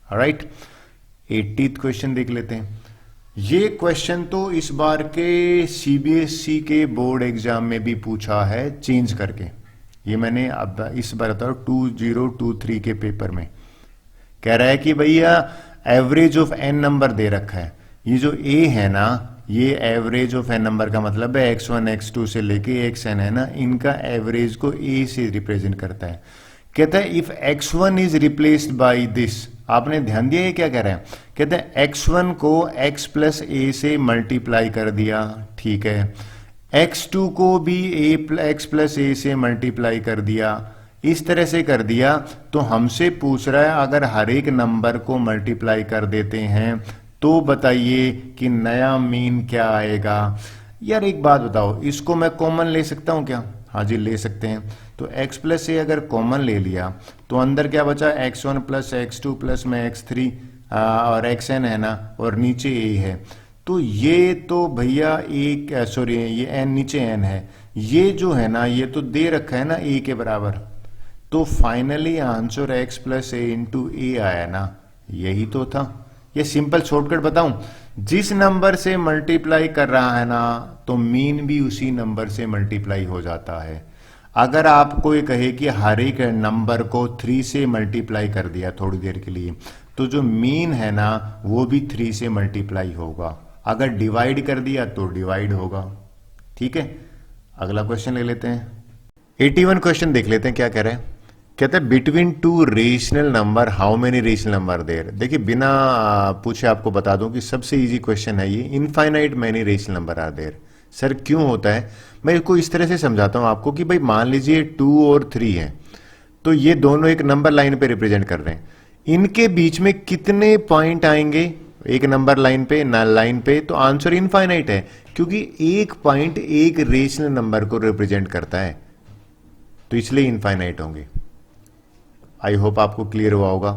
right. 80th question देख लेते हैं। ये क्वेश्चन तो इस बार के CBSE के बोर्ड एग्जाम में भी पूछा है चेंज करके, ये मैंने अब इस बार बताओ 2023 के पेपर में कह रहा है कि भैया एवरेज ऑफ एन नंबर दे रखा है। ये जो ए है ना, ये एवरेज ऑफ एन नंबर का मतलब है x1 x2 से लेके xn है ना, इनका एवरेज को ए से रिप्रेजेंट करता है। कहता है if x1 is replaced by this, आपने ध्यान दिया ये क्या कह रहा है, कहते हैं x1 को x प्लस ए से मल्टीप्लाई कर दिया, ठीक है, x2 को भी x प्लस ए से मल्टीप्लाई कर दिया, इस तरह से कर दिया। तो हमसे पूछ रहा है अगर हर एक नंबर को मल्टीप्लाई कर देते हैं तो बताइए कि नया मीन क्या आएगा। यार एक बात बताओ, इसको मैं कॉमन ले सकता हूं क्या? हाँ जी ले सकते हैं। तो x प्लस ए अगर कॉमन ले लिया तो अंदर क्या बचा, x1 प्लस x2 प्लस में x3 और xn है ना, और नीचे a है। तो ये तो भैया एक सॉरी ये n नीचे n है, ये जो है ना ये तो दे रखा है ना a के बराबर। तो फाइनली आंसर x प्लस ए इंटू ए आया ना, यही तो था। ये सिंपल शॉर्टकट बताऊं, जिस नंबर से मल्टीप्लाई कर रहा है ना तो मीन भी उसी नंबर से मल्टीप्लाई हो जाता है। अगर आपको ये कहे कि हर एक नंबर को 3 से मल्टीप्लाई कर दिया थोड़ी देर के लिए, तो जो मीन है ना वो भी 3 से मल्टीप्लाई होगा। अगर डिवाइड कर दिया तो डिवाइड होगा। ठीक है, अगला क्वेश्चन ले लेते हैं। 81 क्वेश्चन देख लेते हैं क्या कह रहे हैं। कहते हैं between two rational number how many rational number there. देखिए बिना पूछे आपको बता दूं कि सबसे इजी क्वेश्चन है ये, infinite many rational number are there. Sir क्यों होता है? मैं इसको इस तरह से समझाता हूं आपको कि भाई मान लीजिए 2 और 3 है, तो ये दोनों एक नंबर लाइन पे रिप्रेजेंट कर रहे हैं, इनके बीच में कितने पॉइंट आएंगे एक नंबर लाइन पे लाइन पे, तो आंसर इनफाइनाइट है, क्योंकि एक पॉइंट एक रेशनल नंबर को रिप्रेजेंट करता है, तो इसलिए इनफाइनाइट होंगे। आई होप आपको क्लियर हुआ होगा।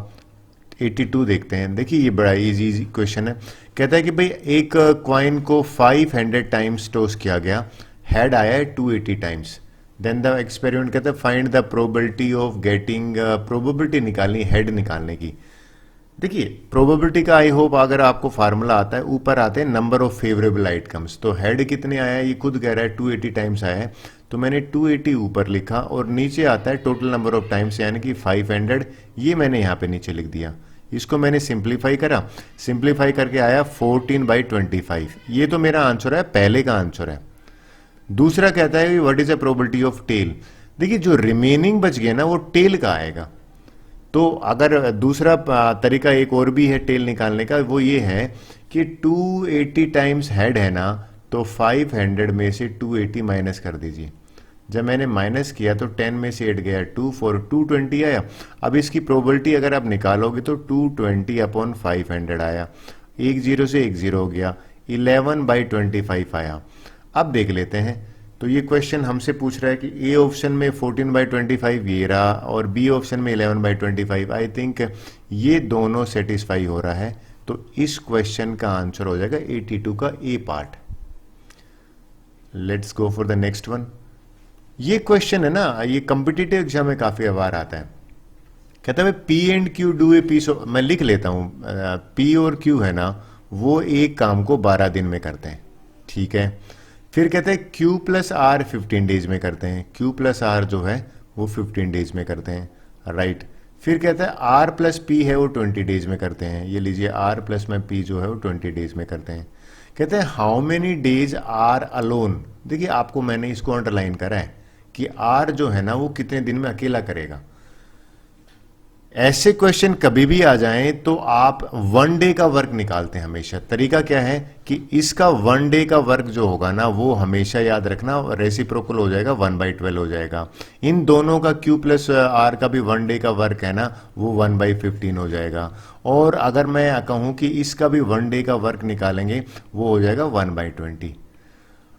82 देखते हैं। देखिए ये बड़ा इजी क्वेश्चन है। कहता है कि भाई एक क्वाइन को 500 टाइम्स टॉस किया गया, हेड आया है 280 टाइम्स। देन द एक्सपेरिमेंट कहता है find the probability of getting, probability निकालनी हेड निकालने की। देखिए प्रोबेबिलिटी का आई होप अगर आपको फार्मूला आता है, ऊपर आते हैं नंबर ऑफ फेवरेबल आउटकम्स। तो हेड कितने आया है, ये खुद कह रहा है 280 टाइम्स आया है, तो मैंने 280 ऊपर लिखा, और नीचे आता है टोटल नंबर ऑफ टाइम्स यानी कि 500, ये मैंने यहाँ पे नीचे लिख दिया। इसको मैंने सिंप्लीफाई करा, सिंप्लीफाई करके आया 14/25। ये तो मेरा आंसर है, पहले का आंसर है। दूसरा कहता है what is the probability of tail. देखिए जो रिमेनिंग बच गया ना वो टेल का आएगा। तो अगर दूसरा तरीका एक और भी है टेल निकालने का, वो ये है कि 280 टाइम्स हेड है ना, तो 500 में से 280 माइनस कर दीजिए। जब मैंने माइनस किया तो 10 में से 8 गया, 2 4 220 आया। अब इसकी प्रोबेबिलिटी अगर आप निकालोगे तो 220/500 आया, एक जीरो से एक जीरो हो गया, 11/25 आया। अब देख लेते हैं, तो ये क्वेश्चन हमसे पूछ रहा है कि ए ऑप्शन में 14/25 ये रहा और बी ऑप्शन में 11/25। आई थिंक ये दोनों सेटिस्फाई हो रहा है, तो इस क्वेश्चन का आंसर हो जाएगा 82 का A part. Let's go for the next one. ये क्वेश्चन है ना, ये कॉम्पिटिटिव एग्जाम में काफी बार आता है। कहता है P and Q do a piece, मैं लिख लेता हूं, पी और क्यू है ना वो एक काम को 12 दिन में करते हैं, ठीक है। फिर कहते हैं Q प्लस आर 15 डेज में करते हैं, Q प्लस आर जो है वो 15 डेज में करते हैं, राइट। फिर कहता है R प्लस P है वो 20 डेज में करते हैं, ये लीजिए R प्लस में P जो है वो 20 डेज में करते हैं। कहते हैं how many days are alone. देखिए आपको मैंने इसको अंडरलाइन करा है कि R जो है ना वो कितने दिन में अकेला करेगा। ऐसे क्वेश्चन कभी भी आ जाएं तो आप 1 डे का वर्क निकालते हैं हमेशा। तरीका क्या है कि इसका 1 डे का वर्क जो होगा ना वो हमेशा याद रखना, रेसिप्रोकल हो जाएगा, 1/12 हो जाएगा। इन दोनों का Q प्लस आर का भी 1 डे का वर्क है ना वो 1/15 हो जाएगा। और अगर मैं कहूं कि इसका भी 1 डे का वर्क निकालेंगे वो हो जाएगा 1/20।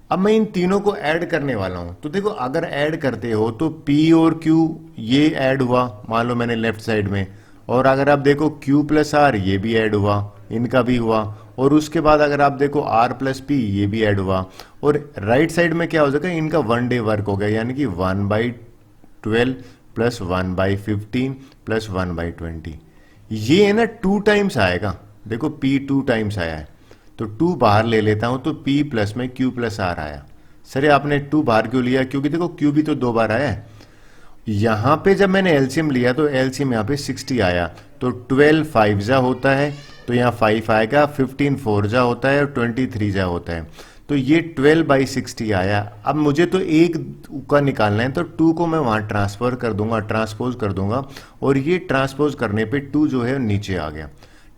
अब मैं इन तीनों को ऐड करने वाला हूं, तो देखो अगर ऐड करते हो तो P और Q ये ऐड हुआ, मान लो मैंने लेफ्ट साइड में, और अगर आप देखो Q प्लस आर ये भी ऐड हुआ, इनका भी हुआ, और उसके बाद अगर आप देखो R प्लस P ये भी ऐड हुआ, और राइट साइड में क्या हो जाएगा, इनका 1 डे वर्क हो गया, यानी कि 1/12 प्लस 1/15 प्लस 1/20। ये है ना 2 टाइम्स आएगा, देखो P 2 टाइम्स आया है, तो 2 बाहर ले लेता हूं तो P प्लस में Q प्लस आर आया। सर आपने 2 बाहर क्यों लिया, क्योंकि देखो Q भी तो 2 बार आया है। यहां पे जब मैंने एलसीएम लिया तो एलसीएम यहाँ पे 60 आया, तो 12 5 जा होता है, तो यहाँ 5 आएगा, 15 4 जा होता है और 23 जा होता है, तो ये 12/60 आया। अब मुझे तो एक का निकालना है, तो 2 को मैं वहां ट्रांसफर कर दूंगा, ट्रांसपोज कर दूंगा, और ये ट्रांसपोज करने पे 2 जो है नीचे आ गया,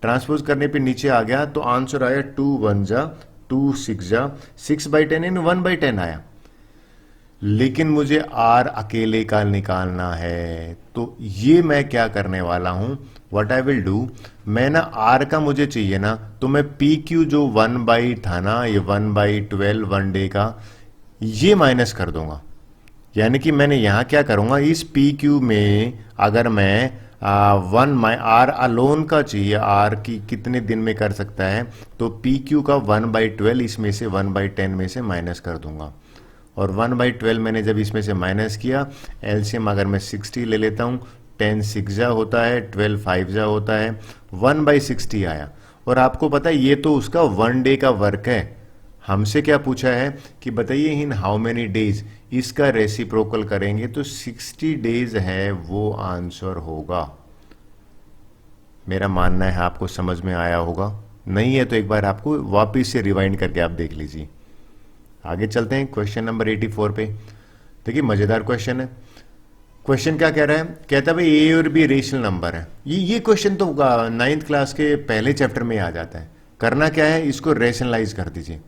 ट्रांसपोज करने पे नीचे आ गया, तो आंसर आया 2 1 जा 2 6 जा 6/10 इन 1/10 आया। लेकिन मुझे आर अकेले का निकालना है, तो ये मैं क्या करने वाला हूं, व्हाट आई विल डू, मैं ना आर का मुझे चाहिए ना, तो मैं पी क्यू जो 1 था ना, ये 1/12 1 डे का, ये माइनस कर दूंगा। यानी कि मैंने यहां क्या करूंगा, इस पी क्यू में अगर मैं आर अलोन का चाहिए, आर की कितने दिन में कर सकता है, तो पी क्यू का 1/12 इसमें से 1/10 में से माइनस कर दूंगा, और 1/12 मैंने जब इसमें से माइनस किया, एलसीएम अगर मैं 60 ले लेता हूं, 10 6 जा होता है, 12 5 जा होता है, 1/60 आया। और आपको पता है ये तो उसका 1 डे का वर्क है, हमसे क्या पूछा है कि बताइए इन हाउ मेनी डेज, इसका रेसिप्रोकल करेंगे तो 60 डेज है वो आंसर होगा। मेरा मानना है आपको समझ में आया होगा, नहीं है तो एक बार आपको वापिस से रिवाइंड करके आप देख लीजिए। आगे चलते हैं क्वेश्चन नंबर 84 पे। देखिए मजेदार क्वेश्चन है। क्वेश्चन क्या कह रहा है, कहता है भाई ए और बी रेशनल नंबर है। ये क्वेश्चन तो 9th क्लास के पहले चैप्टर में आ जाता है। करना क्या है, इसको रेशनलाइज कर दीजिए।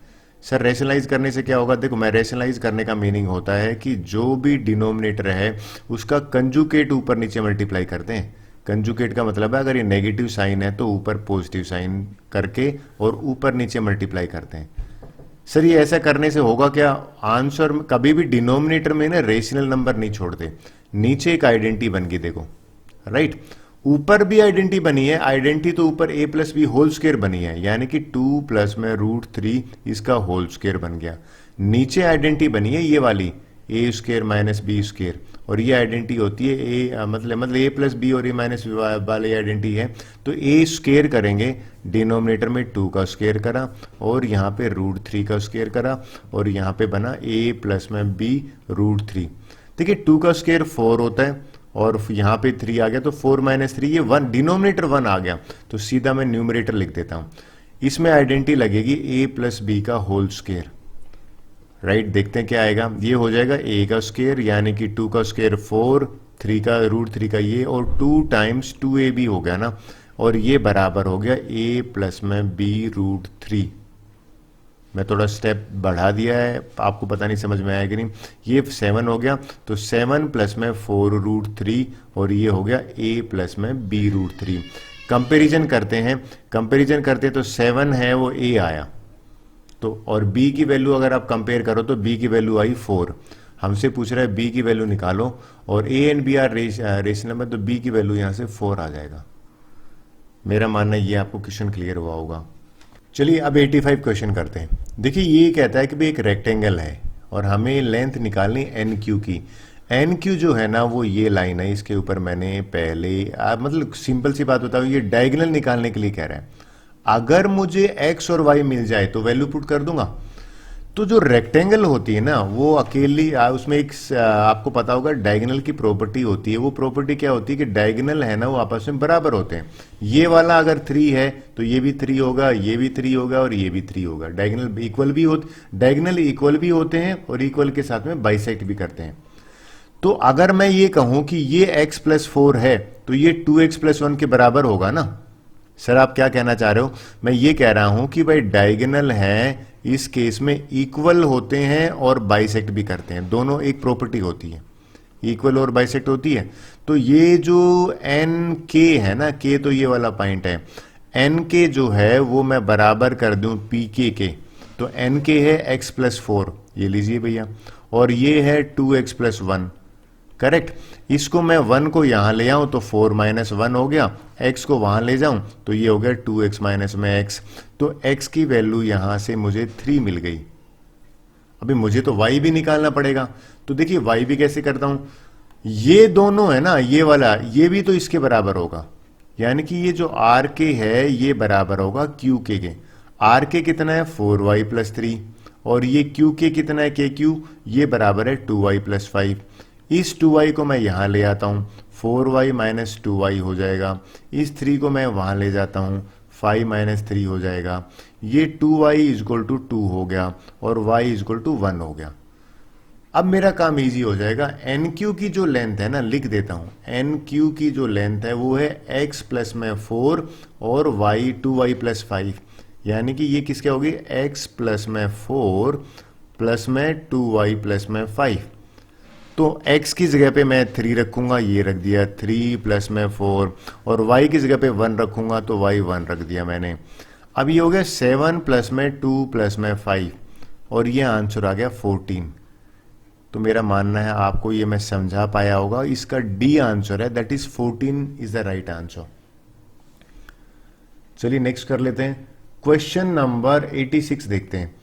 सर रेशनलाइज करने से क्या होगा, देखो मैं रेशनलाइज करने का मीनिंग होता है कि जो भी डिनोमिनेटर है उसका कंजुकेट ऊपर नीचे मल्टीप्लाई करते हैं। कंजुकेट का मतलब है अगर ये नेगेटिव साइन है तो ऊपर पॉजिटिव साइन करके और ऊपर नीचे मल्टीप्लाई करते हैं। सर ये ऐसा करने से होगा क्या, आंसर कभी भी डिनोमिनेटर में ना रेशनल नंबर नहीं छोड़ते, नीचे एक आइडेंटिटी बन गई देखो, राइट। ऊपर भी आइडेंटिटी बनी है, आइडेंटिटी तो ऊपर a + b होल स्क्वायर बनी है, यानी कि 2 + में √3 इसका होल स्क्वायर बन गया। नीचे आइडेंटिटी बनी है ये वाली a² - b², और ये आइडेंटिटी होती है a मतलब a + b और a - b वाली आइडेंटिटी है, तो a² करेंगे, डिनोमिनेटर में 2 का स्क्वायर करा और यहाँ पे √3 का स्क्वायर करा, और यहाँ पे बना a + में b √3। देखिए 2 का स्क्वायर 4 होता है और यहाँ पे 3 आ गया, तो 4 - 3 ये 1, डिनोमिनेटर 1 आ गया, तो सीधा मैं न्यूमरेटर लिख देता हूँ। इसमें आइडेंटिटी लगेगी a + b का होल स्क्वायर, राइट। देखते हैं क्या आएगा, ये हो जाएगा a का स्क्वायर यानी कि 2 का स्क्वायर 4, 3 का √3 का ये, और 2 × 2ab हो गया ना, और ये बराबर हो गया a + में b √3। मैं थोड़ा स्टेप बढ़ा दिया है, आपको पता नहीं समझ में आया कि नहीं। ये 7 हो गया, तो 7 + में 4 √3, और ये हो गया a + में b √3। कंपेरिजन करते हैं, कंपेरिजन करते तो 7 है वो a आया, तो और b की वैल्यू अगर आप कंपेयर करो तो b की वैल्यू आई 4। हमसे पूछ रहा है b की वैल्यू निकालो, और a and b are rational number, तो b की वैल्यू यहां से 4 आ जाएगा। मेरा मानना ये आपको क्वेश्चन क्लियर हुआ होगा। चलिए अब 85 क्वेश्चन करते हैं। देखिए ये कहता है कि भाई एक रेक्टेंगल है और हमें लेंथ निकालनी एन क्यू की। एन क्यू जो है ना वो ये लाइन है, इसके ऊपर मैंने पहले मतलब सिंपल सी बात बताऊं, ये डायगोनल निकालने के लिए कह रहा है। अगर मुझे एक्स और वाई मिल जाए तो वैल्यू पुट कर दूंगा। तो जो रेक्टेंगल होती है ना वो अकेली उसमें एक आपको पता होगा डायगोनल की प्रॉपर्टी होती है। वो प्रॉपर्टी क्या होती है कि डायगोनल है ना वो आपस में बराबर होते हैं। ये वाला अगर 3 है तो ये भी 3 होगा, ये भी 3 होगा और ये भी 3 होगा। डायगोनल इक्वल भी होते हैं और इक्वल के साथ में बाइसेक्ट भी करते हैं। तो अगर मैं ये कहूं कि ये x + 4 है तो ये 2x + 1 के बराबर होगा ना। सर आप क्या कहना चाह रहे हो, मैं ये कह रहा हूं कि भाई डायगोनल है इस केस में इक्वल होते हैं और बाइसेक्ट भी करते हैं, दोनों एक प्रॉपर्टी होती है, इक्वल और बाइसेक्ट होती है। तो ये जो एन के है ना, के तो ये वाला पॉइंट है, एन के जो है वो मैं बराबर कर दूं पी के, तो एन के है x + 4, ये लीजिए भैया, और ये है 2x + 1, करेक्ट। इसको मैं 1 को यहां ले आऊं तो 4 - 1 हो गया, x को वहां ले जाऊं तो ये हो गया 2x - में x, तो x की वैल्यू यहां से मुझे 3 मिल गई। अभी मुझे तो y भी निकालना पड़ेगा, तो देखिए y भी कैसे करता हूं, ये दोनों है ना, ये वाला ये भी तो इसके बराबर होगा, यानी कि ये जो आर के है ये बराबर होगा क्यू के। आर के कितना है 4y + 3, और ये क्यू के कितना है के क्यू, ये बराबर है 2y + 5। इस 2y को मैं यहाँ ले आता हूँ, 4y माइनस 2y हो जाएगा। इस 3 को मैं वहाँ ले जाता हूँ, 5 माइनस 3 हो जाएगा। ये 2y इजक्वल टू 2 हो गया और y इजक्वल टू 1 हो गया। अब मेरा काम इजी हो जाएगा। एन क्यू की जो लेंथ है ना, लिख देता हूं, एन क्यू की जो लेंथ है वो है x प्लस में 4 और y 2y प्लस 5, यानी कि ये किसके होगी, x प्लस में 4 प्लस में 2y प्लस में 5। तो x की जगह पे मैं 3 रखूंगा, ये रख दिया 3 प्लस में 4, और y की जगह पे 1 रखूंगा तो y 1 रख दिया मैंने। अब ये हो गया 7 प्लस में 2 प्लस में 5 और ये आंसर आ गया 14। तो मेरा मानना है आपको ये मैं समझा पाया होगा। इसका डी आंसर है, that is 14 is the right answer. चलिए नेक्स्ट कर लेते हैं, क्वेश्चन नंबर 86 देखते हैं।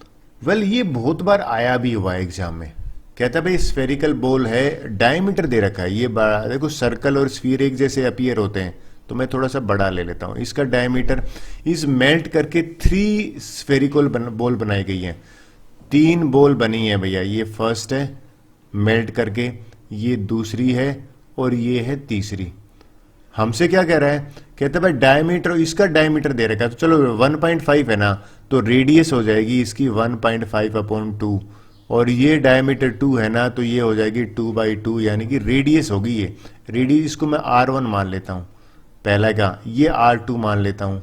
वेल ये बहुत बार आया भी हुआ है एग्जाम में। कहता है भाई स्फेरिकल बॉल है, डायमीटर दे रखा है, ये देखो सर्कल और स्फीयर एक जैसे अपीयर होते हैं, तो मैं थोड़ा सा बड़ा ले लेता हूं। इसका डायमीटर इस मेल्ट करके 3 स्फेरिकल बॉल बनाई गई है, 3 बॉल बनी है भैया। ये फर्स्ट है मेल्ट करके, ये दूसरी है और ये है तीसरी। हमसे क्या कह रहा है, कहते भाई डायमीटर, इसका डायमीटर दे रखा है तो चलो 1.5 है ना, तो रेडियस हो जाएगी इसकी 1.5/2, और ये डायमीटर 2 है ना, तो ये हो जाएगी 2/2, यानी कि रेडियस होगी ये। रेडियस इसको मैं R1 मान लेता हूं, पहला का ये R2 मान लेता हूं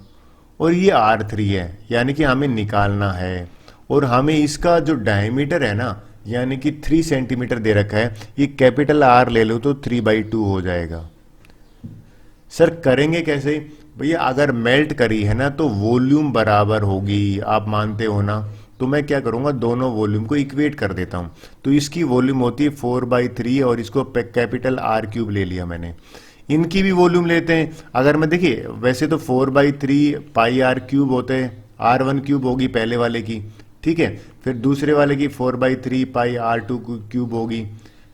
और ये R3 है, यानी कि हमें निकालना है। और हमें इसका जो डायमीटर है ना, यानी कि 3 सेंटीमीटर दे रखा है, ये कैपिटल R ले लो तो 3/2 हो जाएगा। सर करेंगे कैसे भैया, अगर मेल्ट करी है ना तो वॉल्यूम बराबर होगी, आप मानते हो ना। तो मैं क्या करूंगा, दोनों वॉल्यूम को इक्वेट कर देता हूं। तो इसकी वॉल्यूम होती है 4/3 और इसको कैपिटल R³ ले लिया मैंने। इनकी भी वॉल्यूम लेते हैं। अगर मैं देखिए वैसे तो 4/3 πr³ होते हैं, R1³ होगी पहले वाले की, ठीक है। फिर दूसरे वाले की 4/3 πr2³ होगी,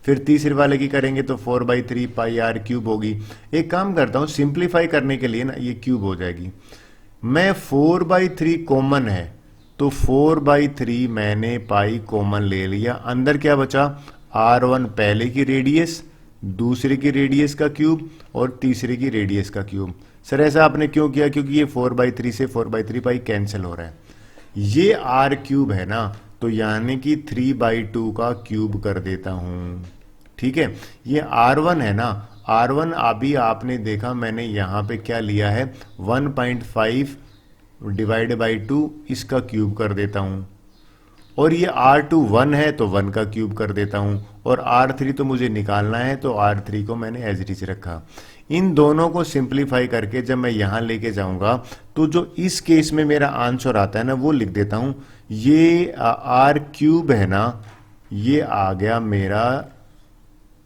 फिर तीसरे वाले की करेंगे तो 4/3 πr³ होगी। एक काम करता हूं, सिंप्लीफाई करने के लिए ना ये क्यूब हो जाएगी। मैं 4/3 कॉमन है तो 4/3 मैंने पाई कॉमन ले लिया, अंदर क्या बचा, R1 पहले की रेडियस, दूसरे की रेडियस का क्यूब और तीसरे की रेडियस का क्यूब। सर ऐसा आपने क्यों किया, क्योंकि ये 4/3 से 4/3 पाई कैंसिल हो रहा है। ये R³ है ना, तो यानी कि 3/2 का क्यूब कर देता हूं, ठीक है। ये R1 है ना, R1 अभी आपने देखा मैंने यहां पे क्या लिया है, 1.5 डिवाइड बाई 2, इसका क्यूब कर देता हूं। और ये R2 1 है तो 1 का क्यूब कर देता हूं, और R3 तो मुझे निकालना है तो R3 को मैंने एज इट इज रखा। इन दोनों को सिंप्लीफाई करके जब मैं यहां लेके जाऊंगा तो जो इस केस में मेरा आंसर आता है ना वो लिख देता हूं। ये R³ है ना, ये आ गया मेरा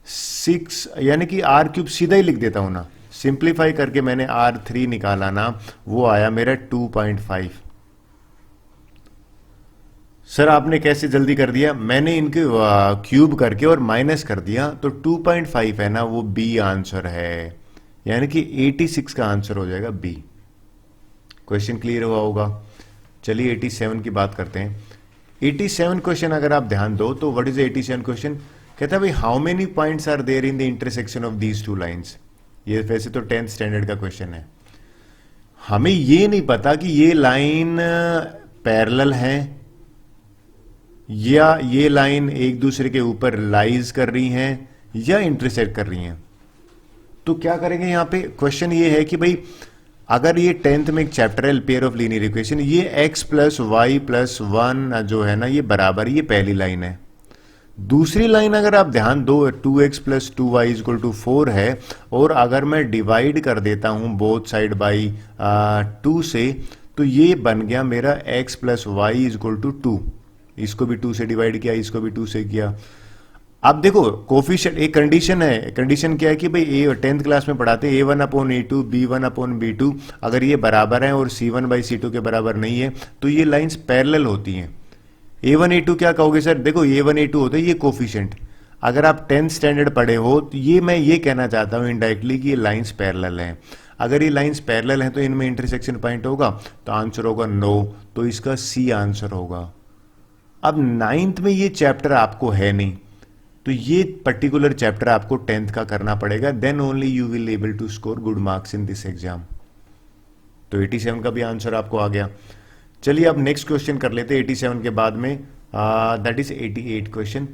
6, यानी कि R³ सीधा ही लिख देता हूं ना, सिंप्लीफाई करके मैंने R3 निकाला ना, वो आया मेरा 2.5। सर आपने कैसे जल्दी कर दिया, मैंने इनके क्यूब करके और माइनस कर दिया, तो 2.5 है ना वो बी आंसर है, यानी कि 86 का आंसर हो जाएगा बी। क्वेश्चन क्लियर हुआ होगा। चलिए 87 की बात करते हैं। 87 क्वेश्चन अगर आप ध्यान दो तो व्हाट इज 87 क्वेश्चन, कहता है भाई how many points are there in the intersection of these 2 lines. ये वैसे तो 10th स्टैंडर्ड का क्वेश्चन है। हमें ये नहीं पता कि ये लाइन पैरेलल है या ये लाइन एक दूसरे के ऊपर लाइज कर रही हैं या इंटरसेक्ट कर रही हैं। तो क्या करेंगे यहां पे, क्वेश्चन ये है कि भाई अगर ये 10th में एक चैप्टर है पेयर ऑफ लीनियर इक्वेशन, ये x प्लस वाई प्लस 1 जो है ना ये बराबर, ये पहली लाइन है। दूसरी लाइन अगर आप ध्यान दो 2x plus 2y equal to 4 है, और अगर मैं डिवाइड कर देता हूं बोथ साइड बाई 2 से, तो ये बन गया मेरा x plus Y equal to 2। इसको भी 2 से डिवाइड किया, इसको भी 2 से किया। अब देखो कोफिशिएंट, एक कंडीशन है, कंडीशन क्या है कि भाई 10th क्लास में पढ़ाते हैं A1/A2 B1/B2, अगर ये बराबर है और C1/C2 के बराबर नहीं है तो ये लाइंस पैरेलल होती हैं। A1A2 क्या कहोगे सर, देखो A1A2 होते हैं ये कोफिशिएंट। अगर आप 10th स्टैंडर्ड पढ़े हो तो ये मैं ये कहना चाहता हूं इनडायरेक्टली कि ये लाइंस पैरेलल हैं। अगर ये लाइंस पैरेलल हैं तो इनमें इंटरसेक्शन पॉइंट होगा, तो आंसर होगा नो, तो इसका सी आंसर होगा। अब 9th में ये चैप्टर आपको है नहीं, तो ये पर्टिकुलर चैप्टर आपको 10th का करना पड़ेगा, then only you will able to score good marks in this exam. तो 87 का भी आंसर आपको आ गया। चलिए अब नेक्स्ट क्वेश्चन कर लेते हैं 87 के बाद में, दैट इज 88 क्वेश्चन।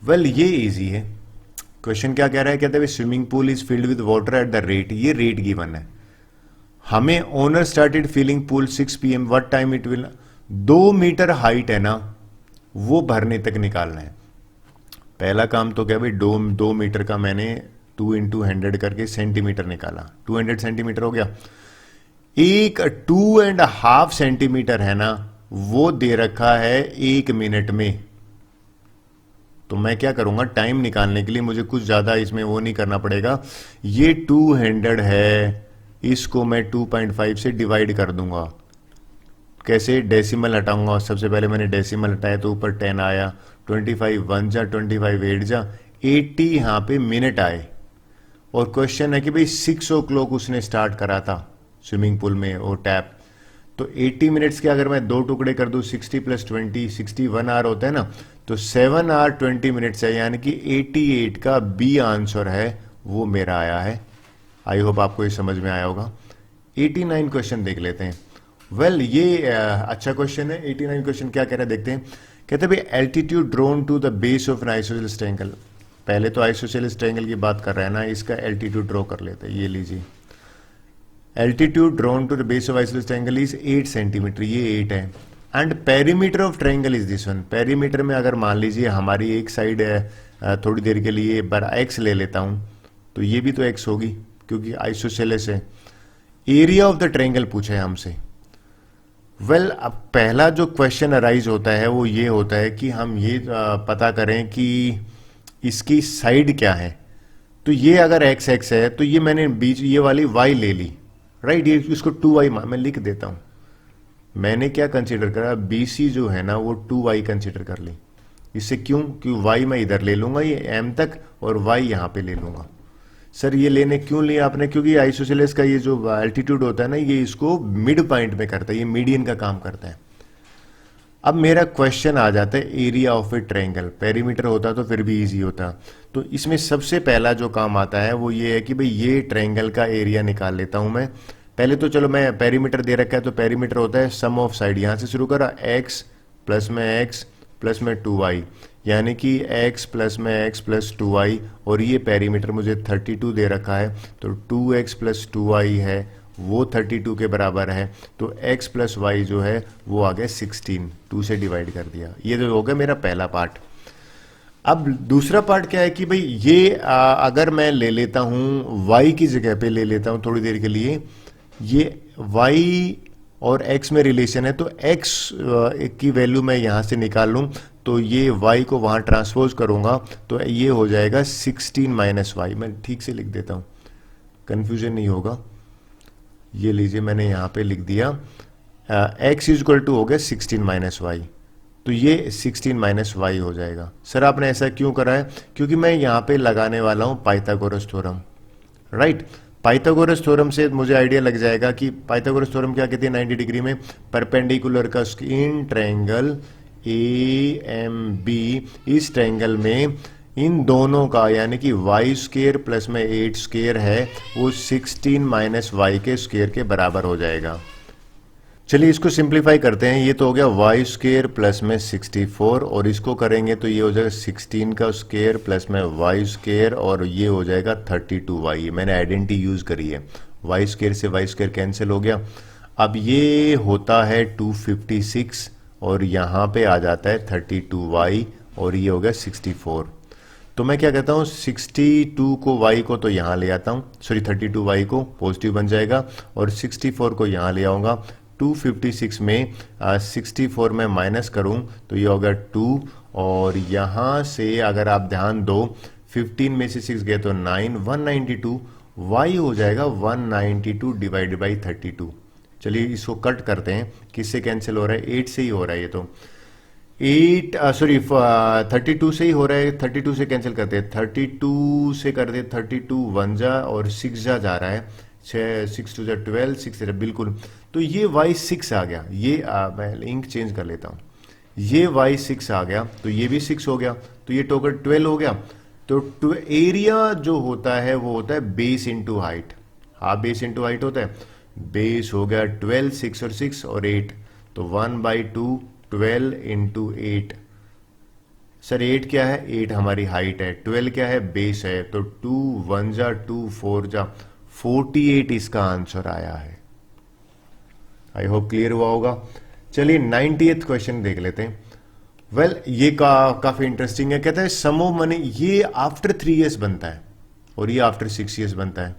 वेल ये इजी है। क्वेश्चन क्या कह रहा है, कहते हैं swimming pool is filled with water at the rate, ये रेट गिवन है। हमें owner started filling pool 6 PM, what time it will, 2 metre height है ना, वो भरने तक निकालना है। पहला काम तो क्या भाई, 2 मीटर का मैंने 2 × 100 करके सेंटीमीटर निकाला, 200 सेंटीमीटर हो गया। एक 2.5 सेंटीमीटर है ना, वो दे रखा है 1 मिनट में। तो मैं क्या करूंगा, टाइम निकालने के लिए मुझे कुछ ज्यादा इसमें वो नहीं करना पड़ेगा। ये 200 है, इसको मैं 2.5 से डिवाइड कर दूंगा। कैसे, डेसिमल हटाऊंगा। सबसे पहले मैंने डेसिमल हटाया तो ऊपर 10 आया, 25 1 जा, 25 8 जा, 80 यहां पे मिनट आए। और क्वेश्चन है कि भाई 6 o'clock उसने स्टार्ट करा था स्विमिंग पूल में वो टैप, तो 80 मिनट्स के अगर मैं 2 टुकड़े कर दूं, 60 + 20 61 आवर होता है ना, तो 7 hour 20 minutes है, यानी कि 88 का बी आंसर है, वो मेरा आया है। आई होप आपको ये समझ में आया होगा। 89 क्वेश्चन देख लेते हैं। वेल ये अच्छा क्वेश्चन है। 89 क्वेश्चन क्या कह रहा है देखते हैं। कहते हैं भाई altitude drawn to the base of an isosceles triangle. पहले तो आइसोसेलेस ट्रायंगल की बात कर रहे हैं ना, इसका एल्टीट्यूड ड्रॉ कर लेते हैं। ये लीजिए, altitude drawn to the base of isosceles triangle is 8 centimetre, ये 8 है। And perimeter of triangle is this one. Perimeter में अगर मान लीजिए हमारी एक साइड है, थोड़ी देर के लिए बार x ले लेता हूं, तो ये भी तो x होगी क्योंकि आइसोसेलेस है। एरिया ऑफ द ट्रायंगल पूछा है हमसे। वेल अब पहला जो क्वेश्चन अराइज होता है वो ये होता है कि हम ये पता करें कि इसकी साइड क्या है। तो ये अगर x x है तो ये मैंने बीच ये वाली y ले ली, राइट। ये इसको 2y मैं लिख देता हूं। मैंने क्या कंसीडर करा, BC जो है ना वो 2y कंसीडर कर ली। इससे क्यों, क्यों y मैं इधर ले लूंगा ये m तक और y यहां पे ले लूंगा। सर ये लेने क्यों लिया आपने, क्योंकि आइसोसेलेस का ये जो एल्टीट्यूड होता है ना, ये इसको मिड पॉइंट में करता है, ये मीडियन का काम करता है। अब मेरा क्वेश्चन आ जाता है area of A triangle. Perimeter होता तो फिर भी इजी होता। तो इसमें सबसे पहला जो काम आता है वो ये है कि भाई ये ट्रायंगल का एरिया निकाल लेता हूं मैं। पहले तो चलो मैं पेरीमीटर दे रखा है, तो पेरीमीटर होता है सम ऑफ साइड, यहां से शुरू करा, x प्लस में 2y, यानी कि x प्लस 2y, और ये पेरीमीटर मुझे 32 दे रखा है, तो 2x + 2y है वो 32 के बराबर है। तो x + y जो है वो आ गया 16, 2 से डिवाइड कर दिया। ये जो हो गया मेरा पहला पार्ट। अब दूसरा पार्ट क्या है कि भाई ये अगर मैं ले लेता हूं y की जगह पे ले लेता हूं थोड़ी देर के लिए, ये y और x में रिलेशन है, तो x की वैल्यू मैं यहां से निकाल लूं, तो ये y को वहां ट्रांसपोज करूंगा तो ये हो जाएगा 16 - y। मैं ठीक से लिख देता हूं, कंफ्यूजन नहीं होगा। ये लीजिए मैंने यहां पे लिख दिया, x = हो गया 16 - y, तो ये 16 - y हो जाएगा। सर आपने ऐसा क्यों करा है, क्योंकि मैं यहां पे लगाने वाला हूं Pythagoras theorem, right. Pythagoras theorem से मुझे आइडिया लग जाएगा कि पाइथागोरस थ्योरम क्या कहती है, 90 डिग्री में परपेंडिकुलर का इन ट्रायंगल AMB, इस ट्रायंगल में इन दोनों का यानी कि y² प्लस में 8² है वो 16 - y के स्क्वायर के बराबर हो जाएगा। चलिए इसको सिंप्लीफाई करते हैं। ये तो हो गया y² प्लस में 64, और इसको करेंगे तो ये हो जाएगा 16 का स्क्वायर प्लस में y², और ये हो जाएगा 32y। मैंने आइडेंटिटी यूज करी है, y² से y² कैंसिल हो गया। अब ये होता है 256 और यहाँ पे आ जाता है 32y, और ये हो गया 64। तो मैं क्या कहता हूँ, 62 को y को तो यहाँ ले आता हूँ, सॉरी 32y को पॉजिटिव बन जाएगा, और 64 को यहाँ ले आऊँगा। 256 में 64 में माइनस करूं तो ये होगा 2, और यहां से अगर आप ध्यान दो 15 में से 6 गए तो 9, 192, y हो जाएगा 192 डिवाइडेड बाई 32। चलिए इसको कट करते हैं, किससे कैंसिल हो रहा है, 8 से ही हो रहा है। ये तो 32 से ही हो रहा है, 32 से कैंसिल करते हैं, 32 से कर दे, 32 1 जा और 6 जा रहा है, 6 2 12, 6 बिल्कुल। तो ये y6 आ गया। ये मैं इंक चेंज कर लेता हूं, ये y6 आ गया तो ये भी 6 हो गया, तो ये टोटल 12 हो गया। तो एरिया जो होता है वो होता है base into height, half base into height होता है। बेस हो गया 12, 6 और 6 और 8, तो 1/2 12 इंटू 8। सर 8 क्या है? 8 हमारी हाइट है, 12 क्या है? बेस है, तो 2 1 जा 2 4 जा 48 इसका आंसर आया है। आई होप क्लियर हुआ होगा। चलिए 90th क्वेश्चन देख लेते हैं। वेल ये काफी इंटरेस्टिंग है। कहता है सम ऑफ मनी, ये आफ्टर 3 ईयर्स बनता है और ये आफ्टर 6 ईयर्स बनता है।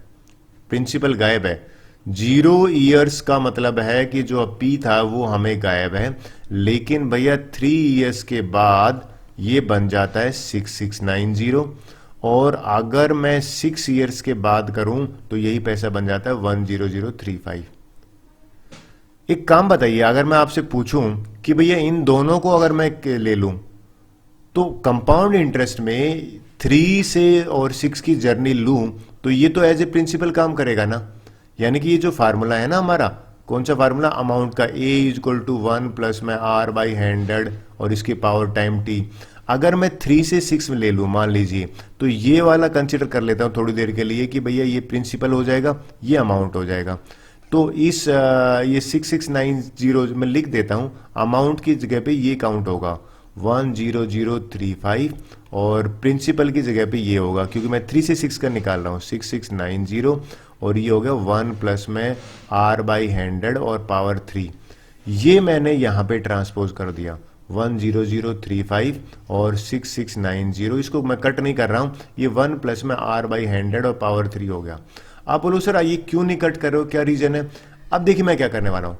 प्रिंसिपल गायब है। 0 ईयर्स का मतलब है कि जो पी था वो हमें गायब है, लेकिन भैया 3 ईयर्स के बाद ये बन जाता है 6690, और अगर मैं 6 ईयर्स के बाद करूं तो यही पैसा बन जाता है 10035। एक काम बताइए, अगर मैं आपसे पूछूं कि भैया इन दोनों को अगर मैं ले लूं तो कंपाउंड इंटरेस्ट में 3 से और 6 की जर्नी लूं तो ये तो एज ए प्रिंसिपल काम करेगा ना। यानी कि ये जो फार्मूला है ना हमारा, कौन सा फार्मूला? अमाउंट का, A=1 प्लस में R/100 और इसकी पावर टाइम t। अगर मैं 3 से 6 में ले लूं मान लीजिए, तो ये वाला कंसिडर कर लेता हूं थोड़ी देर के लिए कि भैया ये प्रिंसिपल हो जाएगा, ये अमाउंट हो जाएगा। तो इस ये 6690 में लिख देता हूं, अमाउंट की जगह पे ये काउंट होगा 10035 और प्रिंसिपल की जगह पे ये होगा, क्योंकि मैं 3 से 6 का निकाल रहा हूं 6690, और ये हो गया 1 प्लस में R/100 और पावर 3। ये मैंने यहां पे ट्रांसपोज कर दिया 10035 और 6690, इसको मैं कट नहीं कर रहा हूं, ये 1 प्लस में R/100 और पावर 3 हो गया। आप बोलो सर ये क्यों नहीं कट कर रहे हो, क्या रीजन है? अब देखिए मैं क्या करने वाला हूं,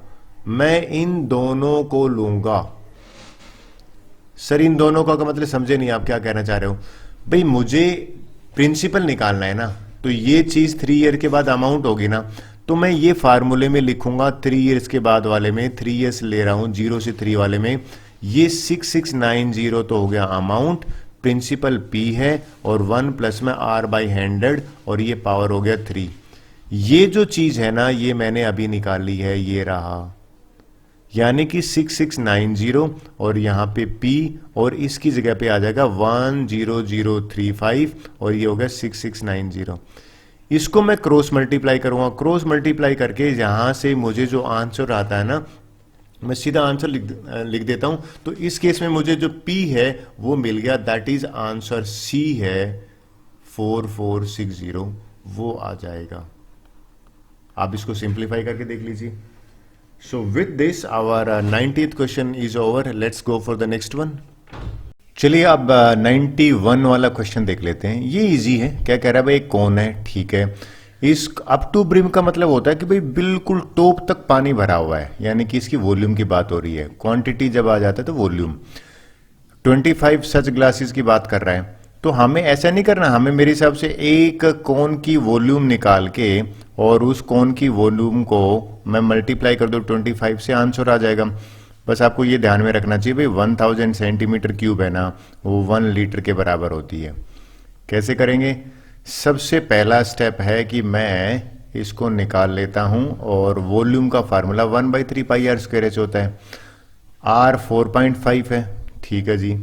मैं इन दोनों को लूंगा। सर इन दोनों का मतलब समझे नहीं, आप क्या कहना चाह रहे हो? भाई मुझे प्रिंसिपल निकालना है ना, तो ये चीज 3 ईयर के बाद अमाउंट होगी ना, तो मैं ये फार्मूले में लिखूंगा 3 ईयर्स के बाद वाले में, 3 ईयर्स ले रहा हूं 0 से 3 वाले में, ये 6690 तो हो गया अमाउंट, प्रिंसिपल P है और 1 प्लस में R/100 और ये पावर हो गया 3। ये जो चीज है ना ये मैंने अभी निकाल ली है, ये रहा, यानी कि 6690 और यहां पे P और इसकी जगह पे आ जाएगा 10035 और ये हो गया 6690। इसको मैं क्रॉस मल्टीप्लाई करूंगा, क्रॉस मल्टीप्लाई करके यहां से मुझे जो आंसर आता है ना, मैं सीधा आंसर लिख देता हूं। तो इस केस में मुझे जो P है वो मिल गया, दैट इज आंसर C है 4460, वो आ जाएगा। आप इसको सिंप्लीफाई करके देख लीजिए। So with this our 90th question is over. Let's go for the next one. चलिए अब 91 वाला क्वेश्चन देख लेते हैं। ये इजी है। क्या कह रहा है भाई, कौन है, ठीक है। इस अप टू ब्रिम का मतलब होता है कि भाई बिल्कुल टॉप तक पानी भरा हुआ है, यानी कि इसकी वॉल्यूम की बात हो रही है। क्वांटिटी जब आ जाता है तो वॉल्यूम। 25 सच ग्लासेस की बात कर रहा है, तो हमें ऐसा नहीं करना, हमें मेरे हिसाब से एक कोन की वॉल्यूम निकाल के और उस कोन की वॉल्यूम को मैं मल्टीप्लाई कर दूं 25 से, आंसर आ जाएगा। बस आपको ये ध्यान में रखना चाहिए भाई 1000 सेंटीमीटर क्यूब है ना, वो 1 लीटर के बराबर होती है। कैसे करेंगे? सबसे पहला स्टेप है कि मैं इसको निकाल लेता हूं, और वॉल्यूम का formula 1/3 pi r square h होता है। आर 4.5 है, ठीक है जी,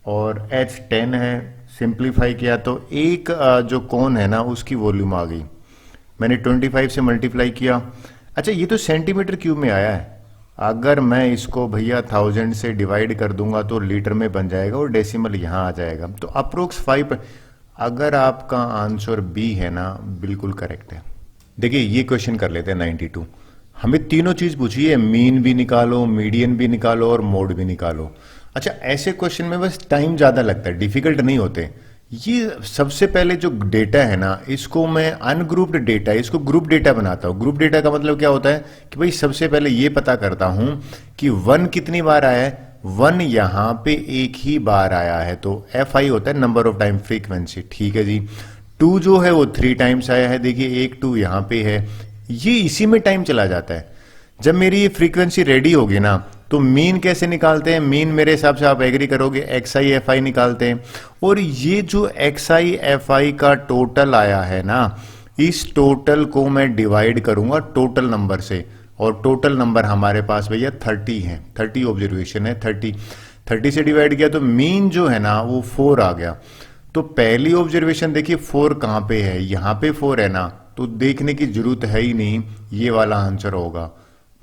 और एच 10 है। सिंप्लीफाई किया तो एक जो कोन है ना उसकी वॉल्यूम आ गई, मैंने 25 से मल्टीप्लाई किया। अच्छा ये तो सेंटीमीटर क्यूब में आया है, अगर मैं इसको भैया 1000 से डिवाइड कर दूंगा तो लीटर में बन जाएगा और डेसिमल यहां आ जाएगा, तो अप्रोक्स 5। अगर आपका आंसर बी है ना, बिल्कुल करेक्ट है। देखिए ये क्वेश्चन कर लेते हैं 92। हमें तीनों चीज पूछी है, मीन भी निकालो, मीडियन भी निकालो और मोड भी निकालो। अच्छा ऐसे क्वेश्चन में बस टाइम ज्यादा लगता है, डिफिकल्ट नहीं होते। ये सबसे पहले जो डेटा है ना, इसको मैं अनग्रुप्ड डेटा, इसको ग्रुप डेटा बनाता हूं। ग्रुप डेटा का मतलब क्या होता है कि भाई सबसे पहले ये पता करता हूं कि 1 कितनी बार आया है। 1 यहां पे एक ही बार आया है, तो FI होता है नंबर ऑफ टाइम फ्रीक्वेंसी, ठीक है जी। 2 जो है वो 3 टाइम्स आया है, देखिए एक 2 यहां पे है, ये इसी में टाइम चला जाता है। जब मेरी ये फ्रीक्वेंसी रेडी होगी ना, तो मीन कैसे निकालते हैं? मीन मेरे हिसाब से आप एग्री करोगे XI FI निकालते हैं, और ये जो XI FI का टोटल आया है ना, इस टोटल को मैं डिवाइड करूंगा टोटल नंबर से, और टोटल नंबर हमारे पास भैया 30 है, 30 ऑब्जर्वेशन है, 30। 30 से डिवाइड किया तो मीन जो है ना वो 4 आ गया। तो पहली ऑब्जर्वेशन देखिए 4 कहाँ पे है, यहाँ पे 4 है ना, तो देखने की जरूरत है ही नहीं, ये वाला आंसर होगा।